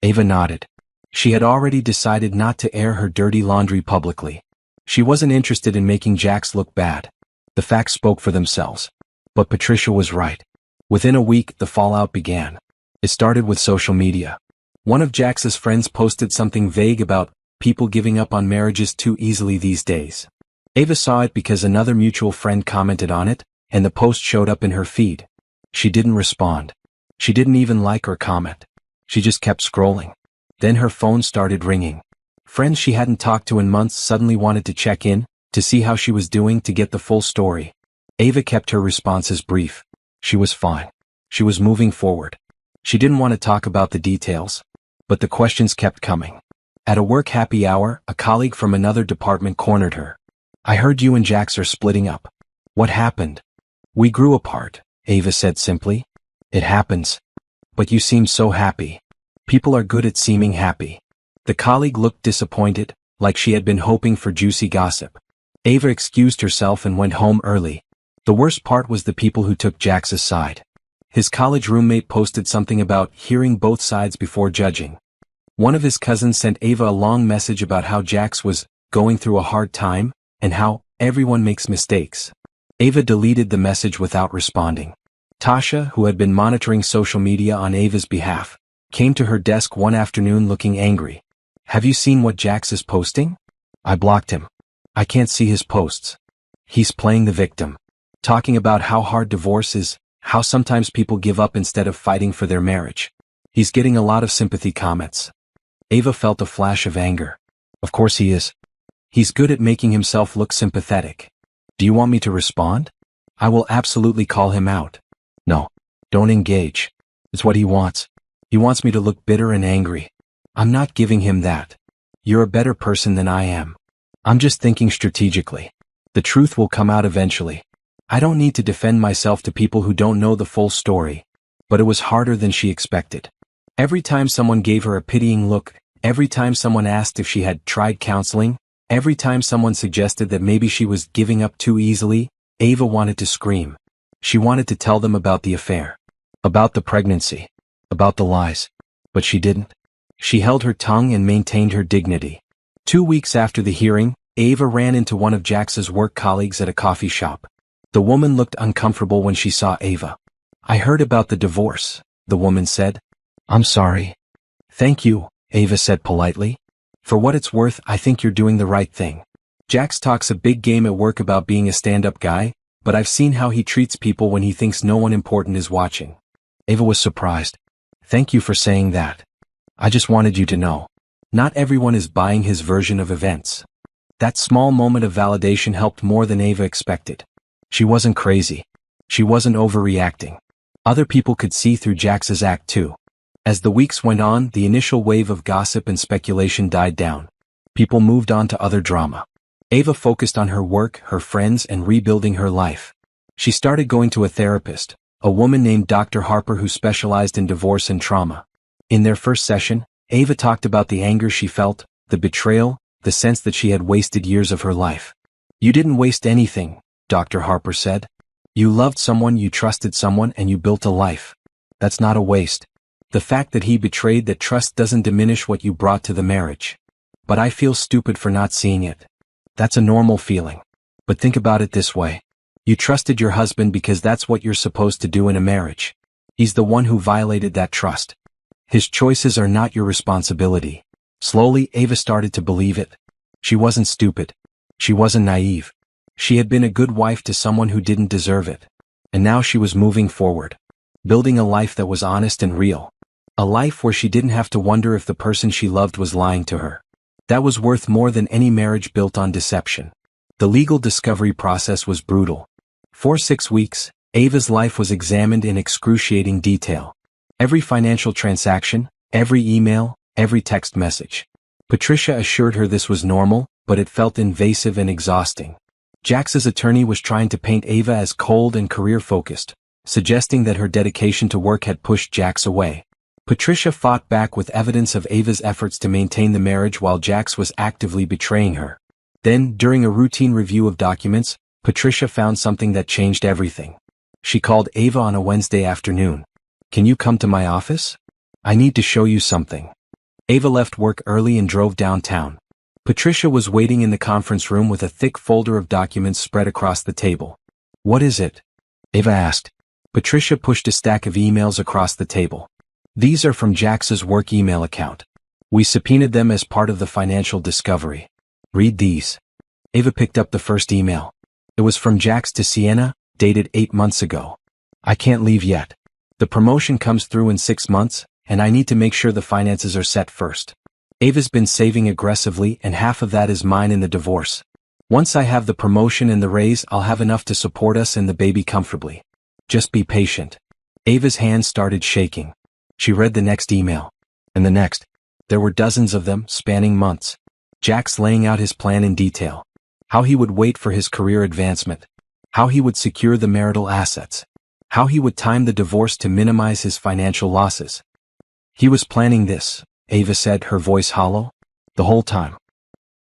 Ava nodded. She had already decided not to air her dirty laundry publicly. She wasn't interested in making Jax look bad. The facts spoke for themselves. But Patricia was right. Within a week, the fallout began. It started with social media. One of Jax's friends posted something vague about people giving up on marriages too easily these days. Ava saw it because another mutual friend commented on it, and the post showed up in her feed. She didn't respond. She didn't even like or comment. She just kept scrolling. Then her phone started ringing. Friends she hadn't talked to in months suddenly wanted to check in, to see how she was doing, to get the full story. Ava kept her responses brief. She was fine. She was moving forward. She didn't want to talk about the details. But the questions kept coming. At a work happy hour, a colleague from another department cornered her. I heard you and Jax are splitting up. What happened? We grew apart, Ava said simply. It happens. But you seem so happy. People are good at seeming happy. The colleague looked disappointed, like she had been hoping for juicy gossip. Ava excused herself and went home early. The worst part was the people who took Jax's side. His college roommate posted something about hearing both sides before judging. One of his cousins sent Ava a long message about how Jax was going through a hard time, and how everyone makes mistakes. Ava deleted the message without responding. Tasha, who had been monitoring social media on Ava's behalf, came to her desk one afternoon looking angry. Have you seen what Jax is posting? I blocked him. I can't see his posts. He's playing the victim. Talking about how hard divorce is, how sometimes people give up instead of fighting for their marriage. He's getting a lot of sympathy comments. Ava felt a flash of anger. Of course he is. He's good at making himself look sympathetic. Do you want me to respond? I will absolutely call him out. No, don't engage. It's what he wants. He wants me to look bitter and angry. I'm not giving him that. You're a better person than I am. I'm just thinking strategically. The truth will come out eventually. I don't need to defend myself to people who don't know the full story. But it was harder than she expected. Every time someone gave her a pitying look, every time someone asked if she had tried counseling, every time someone suggested that maybe she was giving up too easily, Ava wanted to scream. She wanted to tell them about the affair. About the pregnancy. About the lies. But she didn't. She held her tongue and maintained her dignity. 2 weeks after the hearing, Ava ran into one of Jax's work colleagues at a coffee shop. The woman looked uncomfortable when she saw Ava. "I heard about the divorce," the woman said. "I'm sorry." "Thank you," Ava said politely. "For what it's worth, I think you're doing the right thing. Jax talks a big game at work about being a stand-up guy, but I've seen how he treats people when he thinks no one important is watching." Ava was surprised. "Thank you for saying that. I just wanted you to know. Not everyone is buying his version of events." That small moment of validation helped more than Ava expected. She wasn't crazy. She wasn't overreacting. Other people could see through Jax's act too. As the weeks went on, the initial wave of gossip and speculation died down. People moved on to other drama. Ava focused on her work, her friends, and rebuilding her life. She started going to a therapist, a woman named Dr. Harper who specialized in divorce and trauma. In their first session, Ava talked about the anger she felt, the betrayal, the sense that she had wasted years of her life. "You didn't waste anything," Dr. Harper said. "You loved someone, you trusted someone, and you built a life. That's not a waste. The fact that he betrayed that trust doesn't diminish what you brought to the marriage. But I feel stupid for not seeing it. That's a normal feeling. But think about it this way. You trusted your husband because that's what you're supposed to do in a marriage. He's the one who violated that trust. His choices are not your responsibility." Slowly, Ava started to believe it. She wasn't stupid. She wasn't naive. She had been a good wife to someone who didn't deserve it. And now she was moving forward. Building a life that was honest and real. A life where she didn't have to wonder if the person she loved was lying to her. That was worth more than any marriage built on deception. The legal discovery process was brutal. For 6 weeks, Ava's life was examined in excruciating detail. Every financial transaction, every email, every text message. Patricia assured her this was normal, but it felt invasive and exhausting. Jax's attorney was trying to paint Ava as cold and career-focused, suggesting that her dedication to work had pushed Jax away. Patricia fought back with evidence of Ava's efforts to maintain the marriage while Jax was actively betraying her. Then, during a routine review of documents, Patricia found something that changed everything. She called Ava on a Wednesday afternoon. "Can you come to my office? I need to show you something." Ava left work early and drove downtown. Patricia was waiting in the conference room with a thick folder of documents spread across the table. "What is it?" Ava asked. Patricia pushed a stack of emails across the table. "These are from Jax's work email account. We subpoenaed them as part of the financial discovery. Read these." Ava picked up the first email. It was from Jax to Sienna, dated 8 months ago. "I can't leave yet. The promotion comes through in 6 months, and I need to make sure the finances are set first. Ava's been saving aggressively, and half of that is mine in the divorce. Once I have the promotion and the raise, I'll have enough to support us and the baby comfortably. Just be patient." Ava's hands started shaking. She read the next email. And the next. There were dozens of them, spanning months. Jax laying out his plan in detail. How he would wait for his career advancement. How he would secure the marital assets. How he would time the divorce to minimize his financial losses. "He was planning this," Ava said, her voice hollow. "The whole time.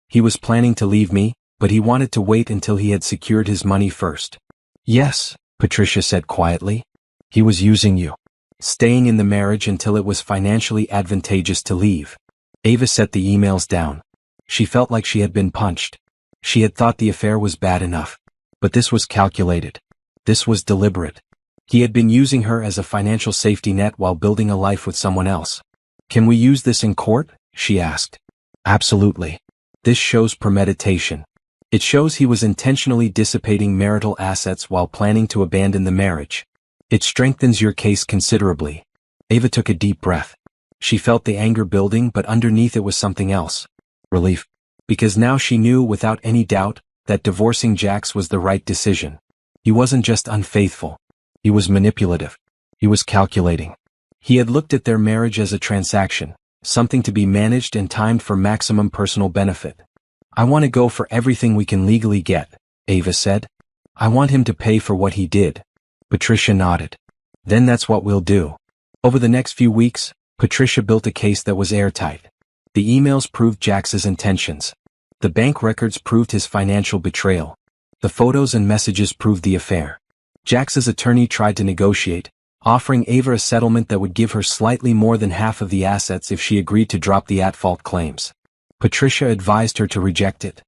He was planning to leave me, but he wanted to wait until he had secured his money first." "Yes," Patricia said quietly. "He was using you. Staying in the marriage until it was financially advantageous to leave." Ava set the emails down. She felt like she had been punched. She had thought the affair was bad enough. But this was calculated. This was deliberate. He had been using her as a financial safety net while building a life with someone else. "Can we use this in court?" she asked. "Absolutely. This shows premeditation. It shows he was intentionally dissipating marital assets while planning to abandon the marriage. It strengthens your case considerably." Ava took a deep breath. She felt the anger building, but underneath it was something else. Relief. Because now she knew without any doubt that divorcing Jax was the right decision. He wasn't just unfaithful. He was manipulative. He was calculating. He had looked at their marriage as a transaction, something to be managed and timed for maximum personal benefit. "I want to go for everything we can legally get," Ava said. "I want him to pay for what he did." Patricia nodded. "Then that's what we'll do." Over the next few weeks, Patricia built a case that was airtight. The emails proved Jax's intentions. The bank records proved his financial betrayal. The photos and messages proved the affair. Jax's attorney tried to negotiate, offering Ava a settlement that would give her slightly more than half of the assets if she agreed to drop the at-fault claims. Patricia advised her to reject it.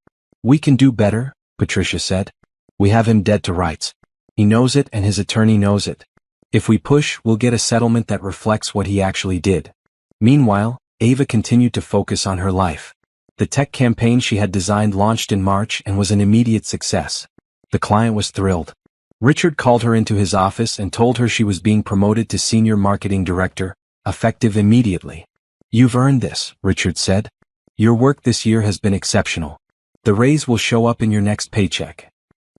"We can do better," Patricia said. "We have him dead to rights. He knows it and his attorney knows it. If we push, we'll get a settlement that reflects what he actually did." Meanwhile, Ava continued to focus on her life. The tech campaign she had designed launched in March and was an immediate success. The client was thrilled. Richard called her into his office and told her she was being promoted to senior marketing director, effective immediately. "You've earned this," Richard said. "Your work this year has been exceptional. The raise will show up in your next paycheck."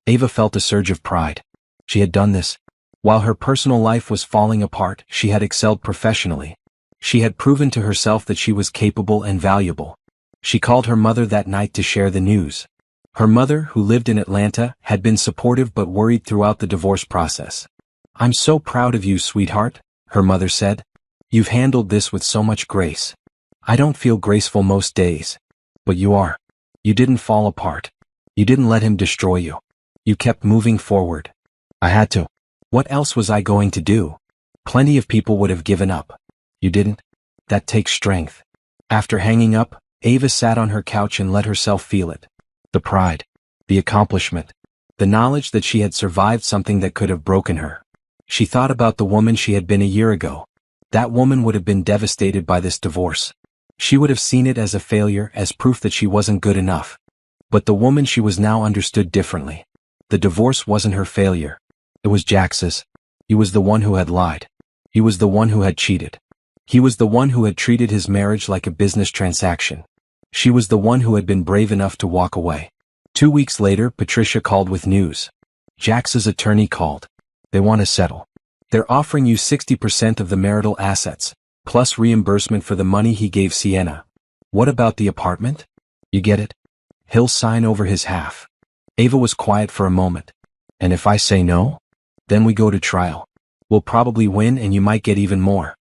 Ava felt a surge of pride. She had done this. While her personal life was falling apart, she had excelled professionally. She had proven to herself that she was capable and valuable. She called her mother that night to share the news. Her mother, who lived in Atlanta, had been supportive but worried throughout the divorce process. "I'm so proud of you, sweetheart," her mother said. "You've handled this with so much grace. I don't feel graceful most days. But you are. You didn't fall apart. You didn't let him destroy you. You kept moving forward." "I had to. What else was I going to do? Plenty of people would have given up. You didn't. That takes strength." After hanging up, Ava sat on her couch and let herself feel it. The pride. The accomplishment. The knowledge that she had survived something that could have broken her. She thought about the woman she had been a year ago. That woman would have been devastated by this divorce. She would have seen it as a failure, as proof that she wasn't good enough. But the woman she was now understood differently. The divorce wasn't her failure. It was Jax's. He was the one who had lied. He was the one who had cheated. He was the one who had treated his marriage like a business transaction. She was the one who had been brave enough to walk away. 2 weeks later, Patricia called with news. Jax's attorney called. "They want to settle. They're offering you 60% of the marital assets, plus reimbursement for the money he gave Sienna." "What about the apartment?" "You get it? He'll sign over his half." Ava was quiet for a moment. "And if I say no? Then we go to trial. We'll probably win and you might get even more.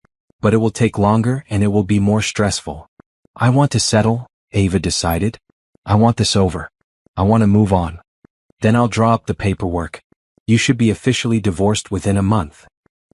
But it will take longer and it will be more stressful." "I want to settle," Ava decided. "I want this over. I want to move on. Then I'll draw up the paperwork. You should be officially divorced within a month."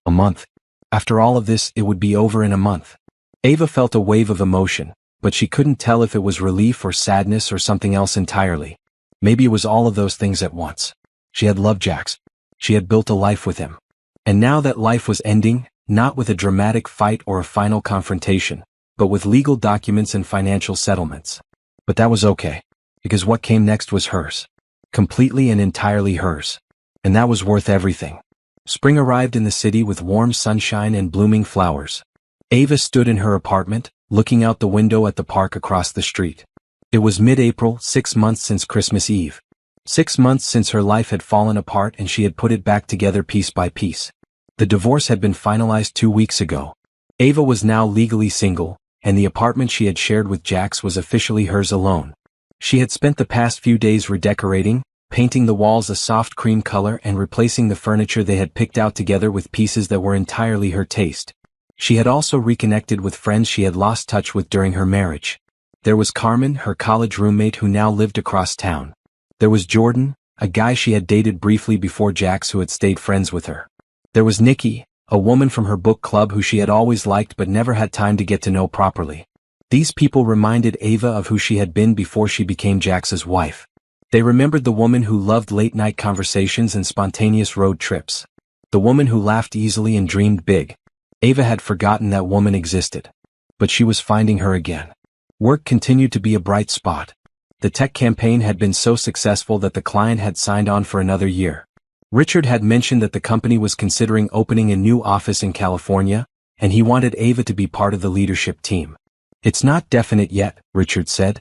A month? After all of this, it would be over in a month. Ava felt a wave of emotion, but she couldn't tell if it was relief or sadness or something else entirely. Maybe it was all of those things at once. She had loved Jax. She had built a life with him. And now that life was ending, not with a dramatic fight or a final confrontation, but with legal documents and financial settlements. But that was okay, because what came next was hers. Completely and entirely hers. And that was worth everything. Spring arrived in the city with warm sunshine and blooming flowers. Ava stood in her apartment, looking out the window at the park across the street. It was mid-April, 6 months since Christmas Eve. 6 months since her life had fallen apart and she had put it back together piece by piece. The divorce had been finalized 2 weeks ago. Ava was now legally single, and the apartment she had shared with Jax was officially hers alone. She had spent the past few days redecorating, painting the walls a soft cream color and replacing the furniture they had picked out together with pieces that were entirely her taste. She had also reconnected with friends she had lost touch with during her marriage. There was Carmen, her college roommate who now lived across town. There was Jordan, a guy she had dated briefly before Jax who had stayed friends with her. There was Nikki, a woman from her book club who she had always liked but never had time to get to know properly. These people reminded Ava of who she had been before she became Jax's wife. They remembered the woman who loved late-night conversations and spontaneous road trips. The woman who laughed easily and dreamed big. Ava had forgotten that woman existed. But she was finding her again. Work continued to be a bright spot. The tech campaign had been so successful that the client had signed on for another year. Richard had mentioned that the company was considering opening a new office in California, and he wanted Ava to be part of the leadership team. "It's not definite yet," Richard said.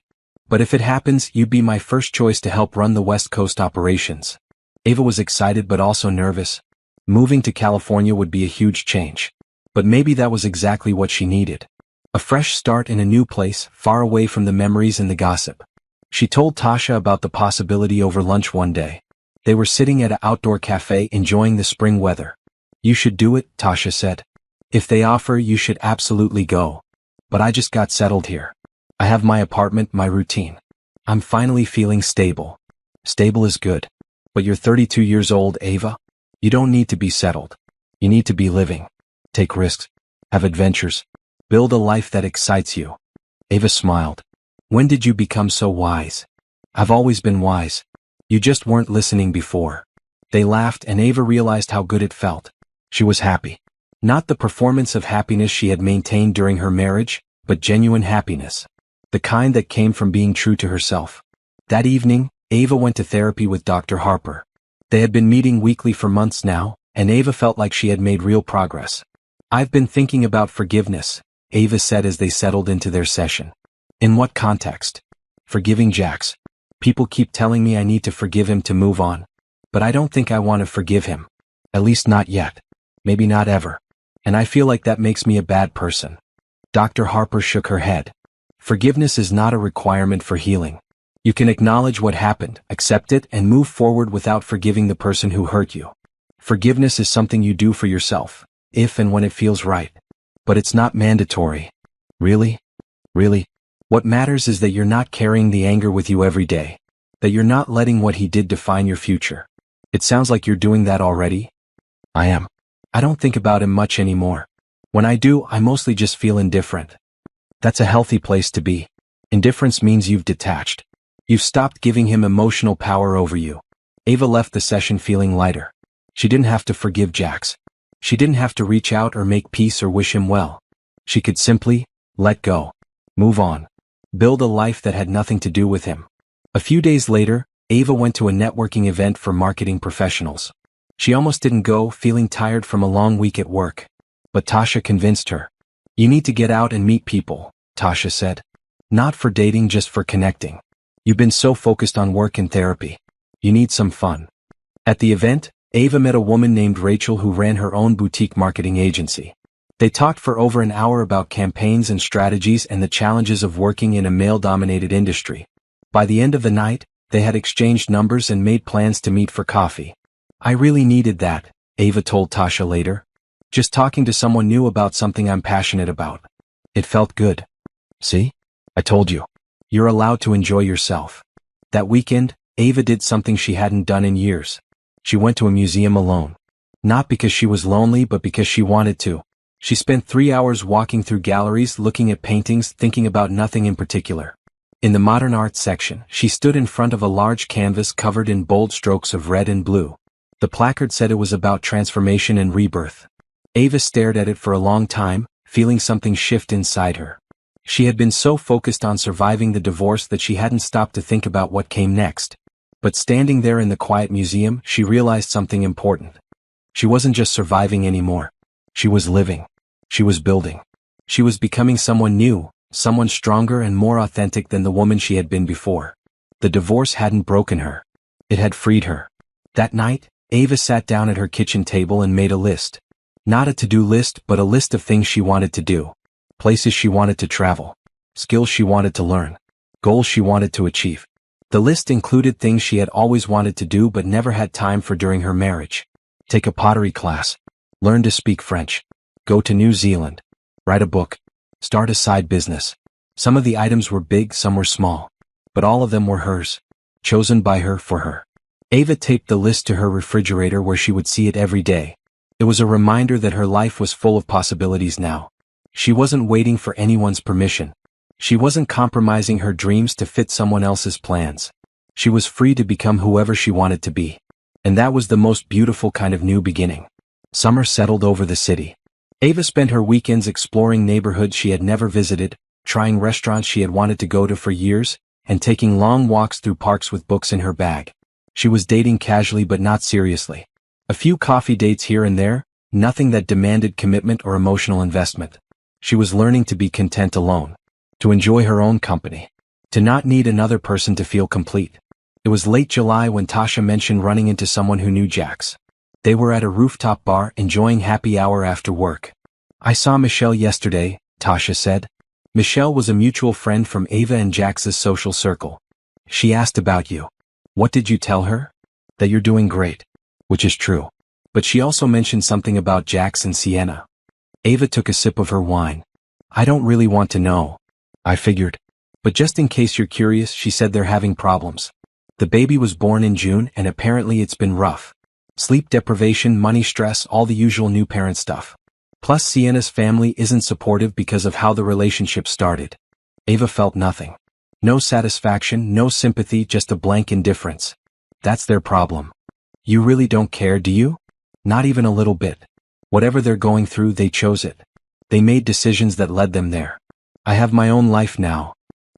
"But if it happens, you'd be my first choice to help run the West Coast operations." Ava was excited but also nervous. Moving to California would be a huge change. But maybe that was exactly what she needed. A fresh start in a new place, far away from the memories and the gossip. She told Tasha about the possibility over lunch one day. They were sitting at an outdoor cafe enjoying the spring weather. "You should do it," Tasha said. "If they offer, you should absolutely go. But I just got settled here. I have my apartment, my routine. I'm finally feeling stable." "Stable is good. But you're 32 years old, Ava. You don't need to be settled. You need to be living. Take risks. Have adventures. Build a life that excites you." Ava smiled. When did you become so wise? I've always been wise. You just weren't listening before. They laughed and Ava realized how good it felt. She was happy. Not the performance of happiness she had maintained during her marriage, but genuine happiness. The kind that came from being true to herself. That evening, Ava went to therapy with Dr. Harper. They had been meeting weekly for months now, and Ava felt like she had made real progress. I've been thinking about forgiveness, Ava said as they settled into their session. In what context? Forgiving Jax. People keep telling me I need to forgive him to move on. But I don't think I want to forgive him. At least not yet. Maybe not ever. And I feel like that makes me a bad person. Dr. Harper shook her head. Forgiveness is not a requirement for healing. You can acknowledge what happened, accept it, and move forward without forgiving the person who hurt you. Forgiveness is something you do for yourself, if and when it feels right. But it's not mandatory. Really? Really? What matters is that you're not carrying the anger with you every day. That you're not letting what he did define your future. It sounds like you're doing that already. I am. I don't think about him much anymore. When I do, I mostly just feel indifferent. That's a healthy place to be. Indifference means you've detached. You've stopped giving him emotional power over you. Ava left the session feeling lighter. She didn't have to forgive Jax. She didn't have to reach out or make peace or wish him well. She could simply let go. Move on. Build a life that had nothing to do with him. A few days later, Ava went to a networking event for marketing professionals. She almost didn't go, feeling tired from a long week at work. But Tasha convinced her. You need to get out and meet people, Tasha said. Not for dating, just for connecting. You've been so focused on work and therapy. You need some fun. At the event, Ava met a woman named Rachel who ran her own boutique marketing agency. They talked for over an hour about campaigns and strategies and the challenges of working in a male-dominated industry. By the end of the night, they had exchanged numbers and made plans to meet for coffee. I really needed that, Ava told Tasha later. Just talking to someone new about something I'm passionate about. It felt good. See? I told you. You're allowed to enjoy yourself. That weekend, Ava did something she hadn't done in years. She went to a museum alone. Not because she was lonely, but because she wanted to. She spent 3 hours walking through galleries, looking at paintings, thinking about nothing in particular. In the modern art section, she stood in front of a large canvas covered in bold strokes of red and blue. The placard said it was about transformation and rebirth. Ava stared at it for a long time, feeling something shift inside her. She had been so focused on surviving the divorce that she hadn't stopped to think about what came next. But standing there in the quiet museum, she realized something important. She wasn't just surviving anymore. She was living. She was building. She was becoming someone new, someone stronger and more authentic than the woman she had been before. The divorce hadn't broken her. It had freed her. That night, Ava sat down at her kitchen table and made a list. Not a to-do list, but a list of things she wanted to do. Places she wanted to travel. Skills she wanted to learn. Goals she wanted to achieve. The list included things she had always wanted to do but never had time for during her marriage. Take a pottery class. Learn to speak French. Go to New Zealand. Write a book. Start a side business. Some of the items were big, some were small. But all of them were hers. Chosen by her for her. Ava taped the list to her refrigerator where she would see it every day. It was a reminder that her life was full of possibilities now. She wasn't waiting for anyone's permission. She wasn't compromising her dreams to fit someone else's plans. She was free to become whoever she wanted to be. And that was the most beautiful kind of new beginning. Summer settled over the city. Ava spent her weekends exploring neighborhoods she had never visited, trying restaurants she had wanted to go to for years, and taking long walks through parks with books in her bag. She was dating casually but not seriously. A few coffee dates here and there, nothing that demanded commitment or emotional investment. She was learning to be content alone. To enjoy her own company. To not need another person to feel complete. It was late July when Tasha mentioned running into someone who knew Jax. They were at a rooftop bar enjoying happy hour after work. I saw Michelle yesterday, Tasha said. Michelle was a mutual friend from Ava and Jax's social circle. She asked about you. What did you tell her? That you're doing great. Which is true. But she also mentioned something about Jax and Sienna. Ava took a sip of her wine. I don't really want to know. I figured. But just in case you're curious, she said they're having problems. The baby was born in June and apparently it's been rough. Sleep deprivation, money stress, all the usual new parent stuff. Plus Sienna's family isn't supportive because of how the relationship started. Ava felt nothing. No satisfaction, no sympathy, just a blank indifference. That's their problem. You really don't care, do you? Not even a little bit. Whatever they're going through, they chose it. They made decisions that led them there. I have my own life now.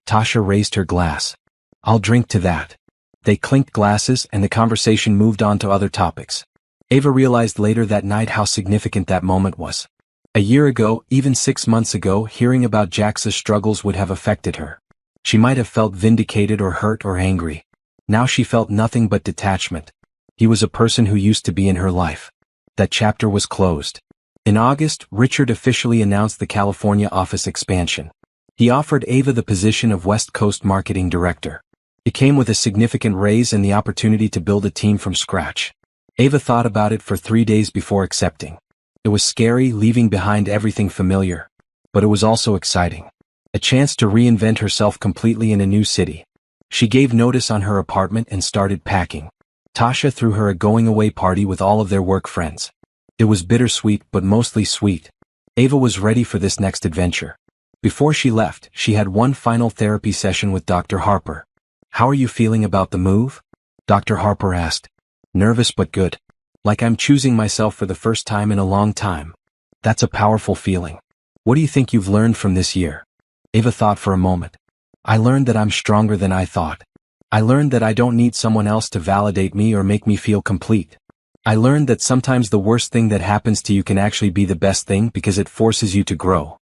Tasha raised her glass. I'll drink to that. They clinked glasses and the conversation moved on to other topics. Ava realized later that night how significant that moment was. A year ago, even 6 months ago, hearing about Jax's struggles would have affected her. She might have felt vindicated or hurt or angry. Now she felt nothing but detachment. He was a person who used to be in her life. That chapter was closed. In August, Richard officially announced the California office expansion. He offered Ava the position of West Coast Marketing Director. It came with a significant raise and the opportunity to build a team from scratch. Ava thought about it for 3 days before accepting. It was scary, leaving behind everything familiar. But it was also exciting. A chance to reinvent herself completely in a new city. She gave notice on her apartment and started packing. Tasha threw her a going-away party with all of their work friends. It was bittersweet but mostly sweet. Ava was ready for this next adventure. Before she left, she had one final therapy session with Dr. Harper. "How are you feeling about the move?" Dr. Harper asked. "Nervous but good. Like I'm choosing myself for the first time in a long time." "That's a powerful feeling. What do you think you've learned from this year?" Ava thought for a moment. "I learned that I'm stronger than I thought. I learned that I don't need someone else to validate me or make me feel complete. I learned that sometimes the worst thing that happens to you can actually be the best thing because it forces you to grow.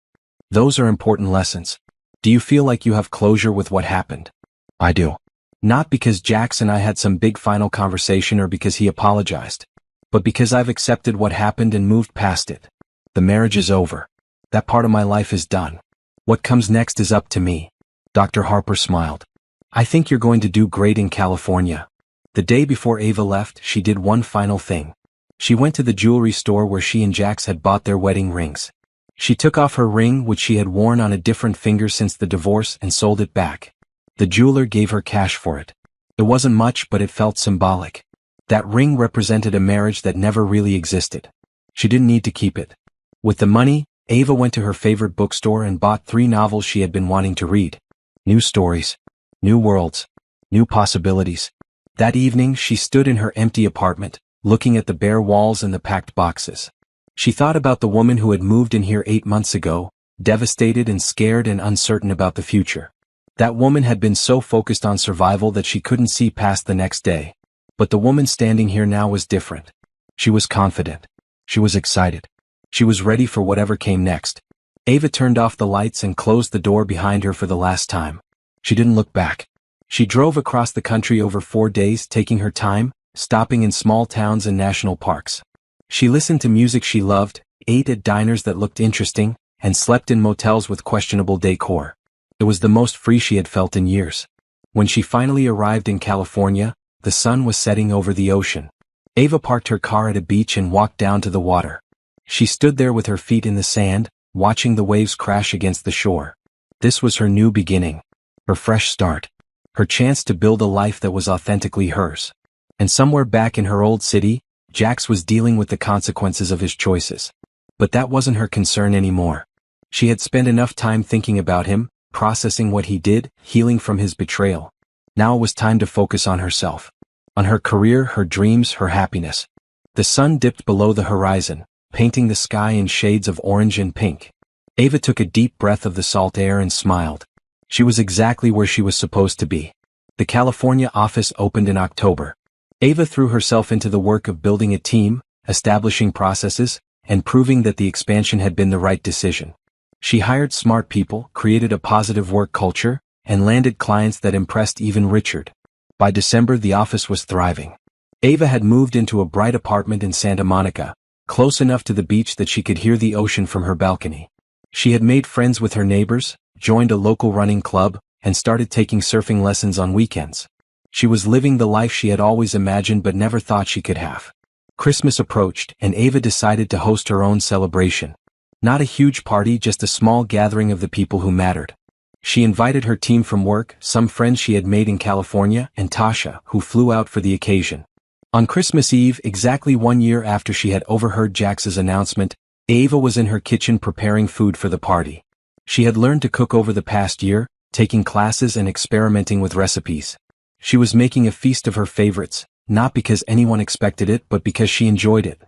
Those are important lessons. Do you feel like you have closure with what happened?" "I do. Not because Jax and I had some big final conversation or because he apologized, but because I've accepted what happened and moved past it. The marriage is over. That part of my life is done. What comes next is up to me." Dr. Harper smiled. "I think you're going to do great in California." The day before Ava left, she did one final thing. She went to the jewelry store where she and Jax had bought their wedding rings. She took off her ring, which she had worn on a different finger since the divorce, and sold it back. The jeweler gave her cash for it. It wasn't much, but it felt symbolic. That ring represented a marriage that never really existed. She didn't need to keep it. With the money, Ava went to her favorite bookstore and bought 3 novels she had been wanting to read. New stories. New worlds. New possibilities. That evening, she stood in her empty apartment, looking at the bare walls and the packed boxes. She thought about the woman who had moved in here 8 months ago, devastated and scared and uncertain about the future. That woman had been so focused on survival that she couldn't see past the next day. But the woman standing here now was different. She was confident. She was excited. She was ready for whatever came next. Ava turned off the lights and closed the door behind her for the last time. She didn't look back. She drove across the country over 4 days, taking her time, stopping in small towns and national parks. She listened to music she loved, ate at diners that looked interesting, and slept in motels with questionable decor. It was the most free she had felt in years. When she finally arrived in California, the sun was setting over the ocean. Ava parked her car at a beach and walked down to the water. She stood there with her feet in the sand, watching the waves crash against the shore. This was her new beginning. Her fresh start. Her chance to build a life that was authentically hers. And somewhere back in her old city, Jax was dealing with the consequences of his choices. But that wasn't her concern anymore. She had spent enough time thinking about him, processing what he did, healing from his betrayal. Now it was time to focus on herself. On her career, her dreams, her happiness. The sun dipped below the horizon, painting the sky in shades of orange and pink. Ava took a deep breath of the salt air and smiled. She was exactly where she was supposed to be. The California office opened in October. Ava threw herself into the work of building a team, establishing processes, and proving that the expansion had been the right decision. She hired smart people, created a positive work culture, and landed clients that impressed even Richard. By December, the office was thriving. Ava had moved into a bright apartment in Santa Monica, close enough to the beach that she could hear the ocean from her balcony. She had made friends with her neighbors, joined a local running club, and started taking surfing lessons on weekends. She was living the life she had always imagined but never thought she could have. Christmas approached, and Ava decided to host her own celebration. Not a huge party, just a small gathering of the people who mattered. She invited her team from work, some friends she had made in California, and Tasha, who flew out for the occasion. On Christmas Eve, exactly 1 year after she had overheard Jax's announcement, Ava was in her kitchen preparing food for the party. She had learned to cook over the past year, taking classes and experimenting with recipes. She was making a feast of her favorites, not because anyone expected it but because she enjoyed it.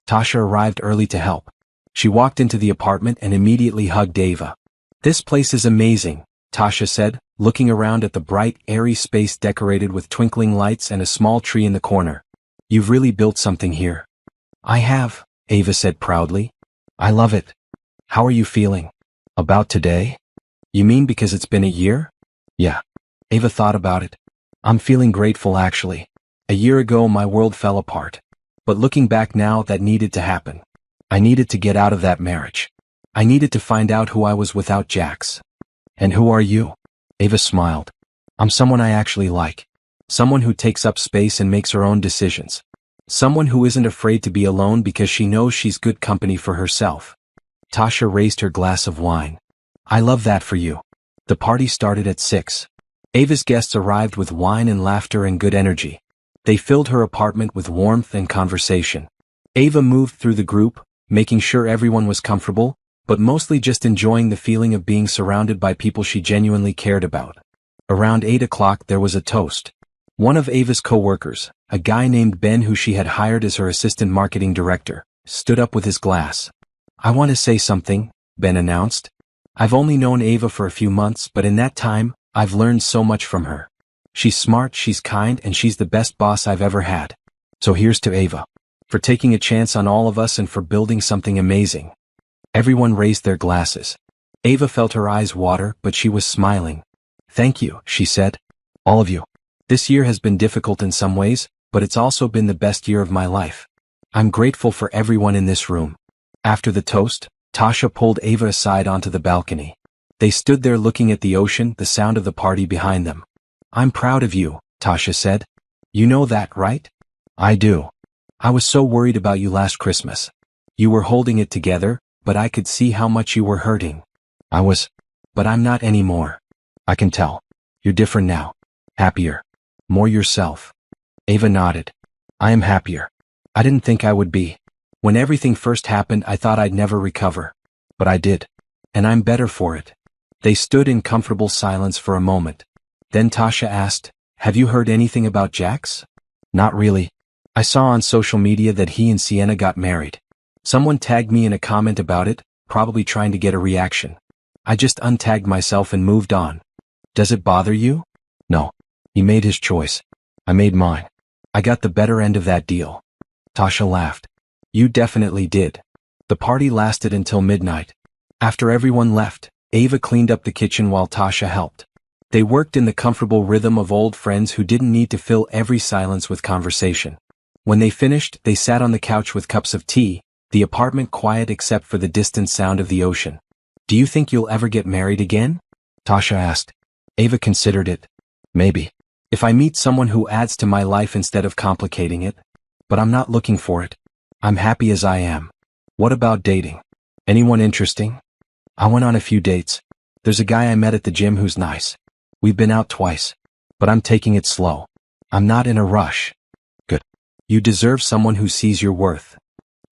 Tasha arrived early to help. She walked into the apartment and immediately hugged Ava. "This place is amazing," Tasha said, looking around at the bright, airy space decorated with twinkling lights and a small tree in the corner. "You've really built something here." "I have," Ava said proudly. "I love it." "How are you feeling?" "About today?" "You mean because it's been a year?" "Yeah." Ava thought about it. "I'm feeling grateful actually. A year ago my world fell apart. But looking back now, that needed to happen. I needed to get out of that marriage. I needed to find out who I was without Jax." "And who are you?" Ava smiled. "I'm someone I actually like. Someone who takes up space and makes her own decisions. Someone who isn't afraid to be alone because she knows she's good company for herself." Tasha raised her glass of wine. "I love that for you." The party started at 6. Ava's guests arrived with wine and laughter and good energy. They filled her apartment with warmth and conversation. Ava moved through the group, making sure everyone was comfortable, but mostly just enjoying the feeling of being surrounded by people she genuinely cared about. Around 8 o'clock there was a toast. One of Ava's co-workers, a guy named Ben who she had hired as her assistant marketing director, stood up with his glass. "I want to say something," Ben announced. "I've only known Ava for a few months, but in that time, I've learned so much from her. She's smart, she's kind, and she's the best boss I've ever had. So here's to Ava. For taking a chance on all of us and for building something amazing." Everyone raised their glasses. Ava felt her eyes water, but she was smiling. "Thank you," she said. "All of you. This year has been difficult in some ways, but it's also been the best year of my life. I'm grateful for everyone in this room." After the toast, Tasha pulled Ava aside onto the balcony. They stood there looking at the ocean, the sound of the party behind them. "I'm proud of you," Tasha said. "You know that, right?" "I do. I was so worried about you last Christmas. You were holding it together, but I could see how much you were hurting." "I was. But I'm not anymore. I can tell. You're different now. Happier. More yourself." Ava nodded. "I am happier. I didn't think I would be. When everything first happened I thought I'd never recover. But I did. And I'm better for it." They stood in comfortable silence for a moment. Then Tasha asked, "Have you heard anything about Jax?" "Not really. I saw on social media that he and Sienna got married. Someone tagged me in a comment about it, probably trying to get a reaction. I just untagged myself and moved on." "Does it bother you?" "No. He made his choice. I made mine. I got the better end of that deal." Tasha laughed. "You definitely did." The party lasted until midnight. After everyone left, Ava cleaned up the kitchen while Tasha helped. They worked in the comfortable rhythm of old friends who didn't need to fill every silence with conversation. When they finished, they sat on the couch with cups of tea, the apartment quiet except for the distant sound of the ocean. "Do you think you'll ever get married again?" Tasha asked. Ava considered it. "Maybe. If I meet someone who adds to my life instead of complicating it. But I'm not looking for it. I'm happy as I am." "What about dating? Anyone interesting?" "I went on a few dates. There's a guy I met at the gym who's nice. We've been out twice. But I'm taking it slow. I'm not in a rush." "Good. You deserve someone who sees your worth."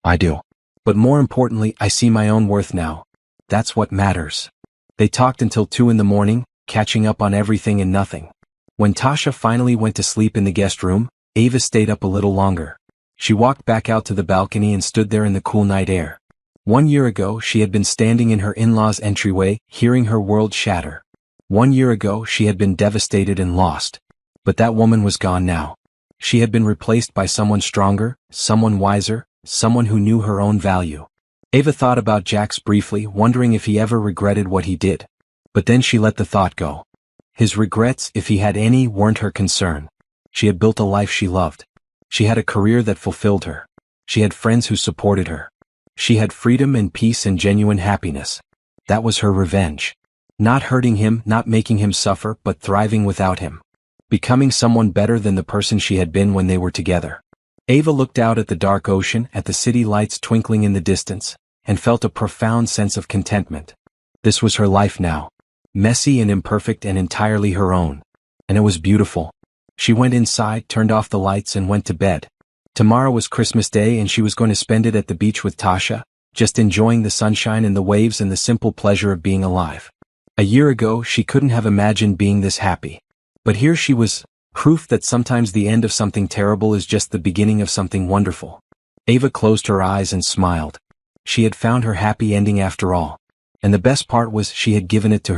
"I do. But more importantly, I see my own worth now. That's what matters." They talked until 2 in the morning, catching up on everything and nothing. When Tasha finally went to sleep in the guest room, Ava stayed up a little longer. She walked back out to the balcony and stood there in the cool night air. 1 year ago she had been standing in her in-laws' entryway, hearing her world shatter. 1 year ago she had been devastated and lost. But that woman was gone now. She had been replaced by someone stronger, someone wiser, someone who knew her own value. Ava thought about Jax briefly, wondering if he ever regretted what he did. But then she let the thought go. His regrets, if he had any, weren't her concern. She had built a life she loved. She had a career that fulfilled her. She had friends who supported her. She had freedom and peace and genuine happiness. That was her revenge. Not hurting him, not making him suffer, but thriving without him. Becoming someone better than the person she had been when they were together. Ava looked out at the dark ocean, at the city lights twinkling in the distance, and felt a profound sense of contentment. This was her life now. Messy and imperfect and entirely her own. And it was beautiful. She went inside, turned off the lights and went to bed. Tomorrow was Christmas Day and she was going to spend it at the beach with Tasha, just enjoying the sunshine and the waves and the simple pleasure of being alive. A year ago she couldn't have imagined being this happy. But here she was, proof that sometimes the end of something terrible is just the beginning of something wonderful. Ava closed her eyes and smiled. She had found her happy ending after all. And the best part was she had given it to her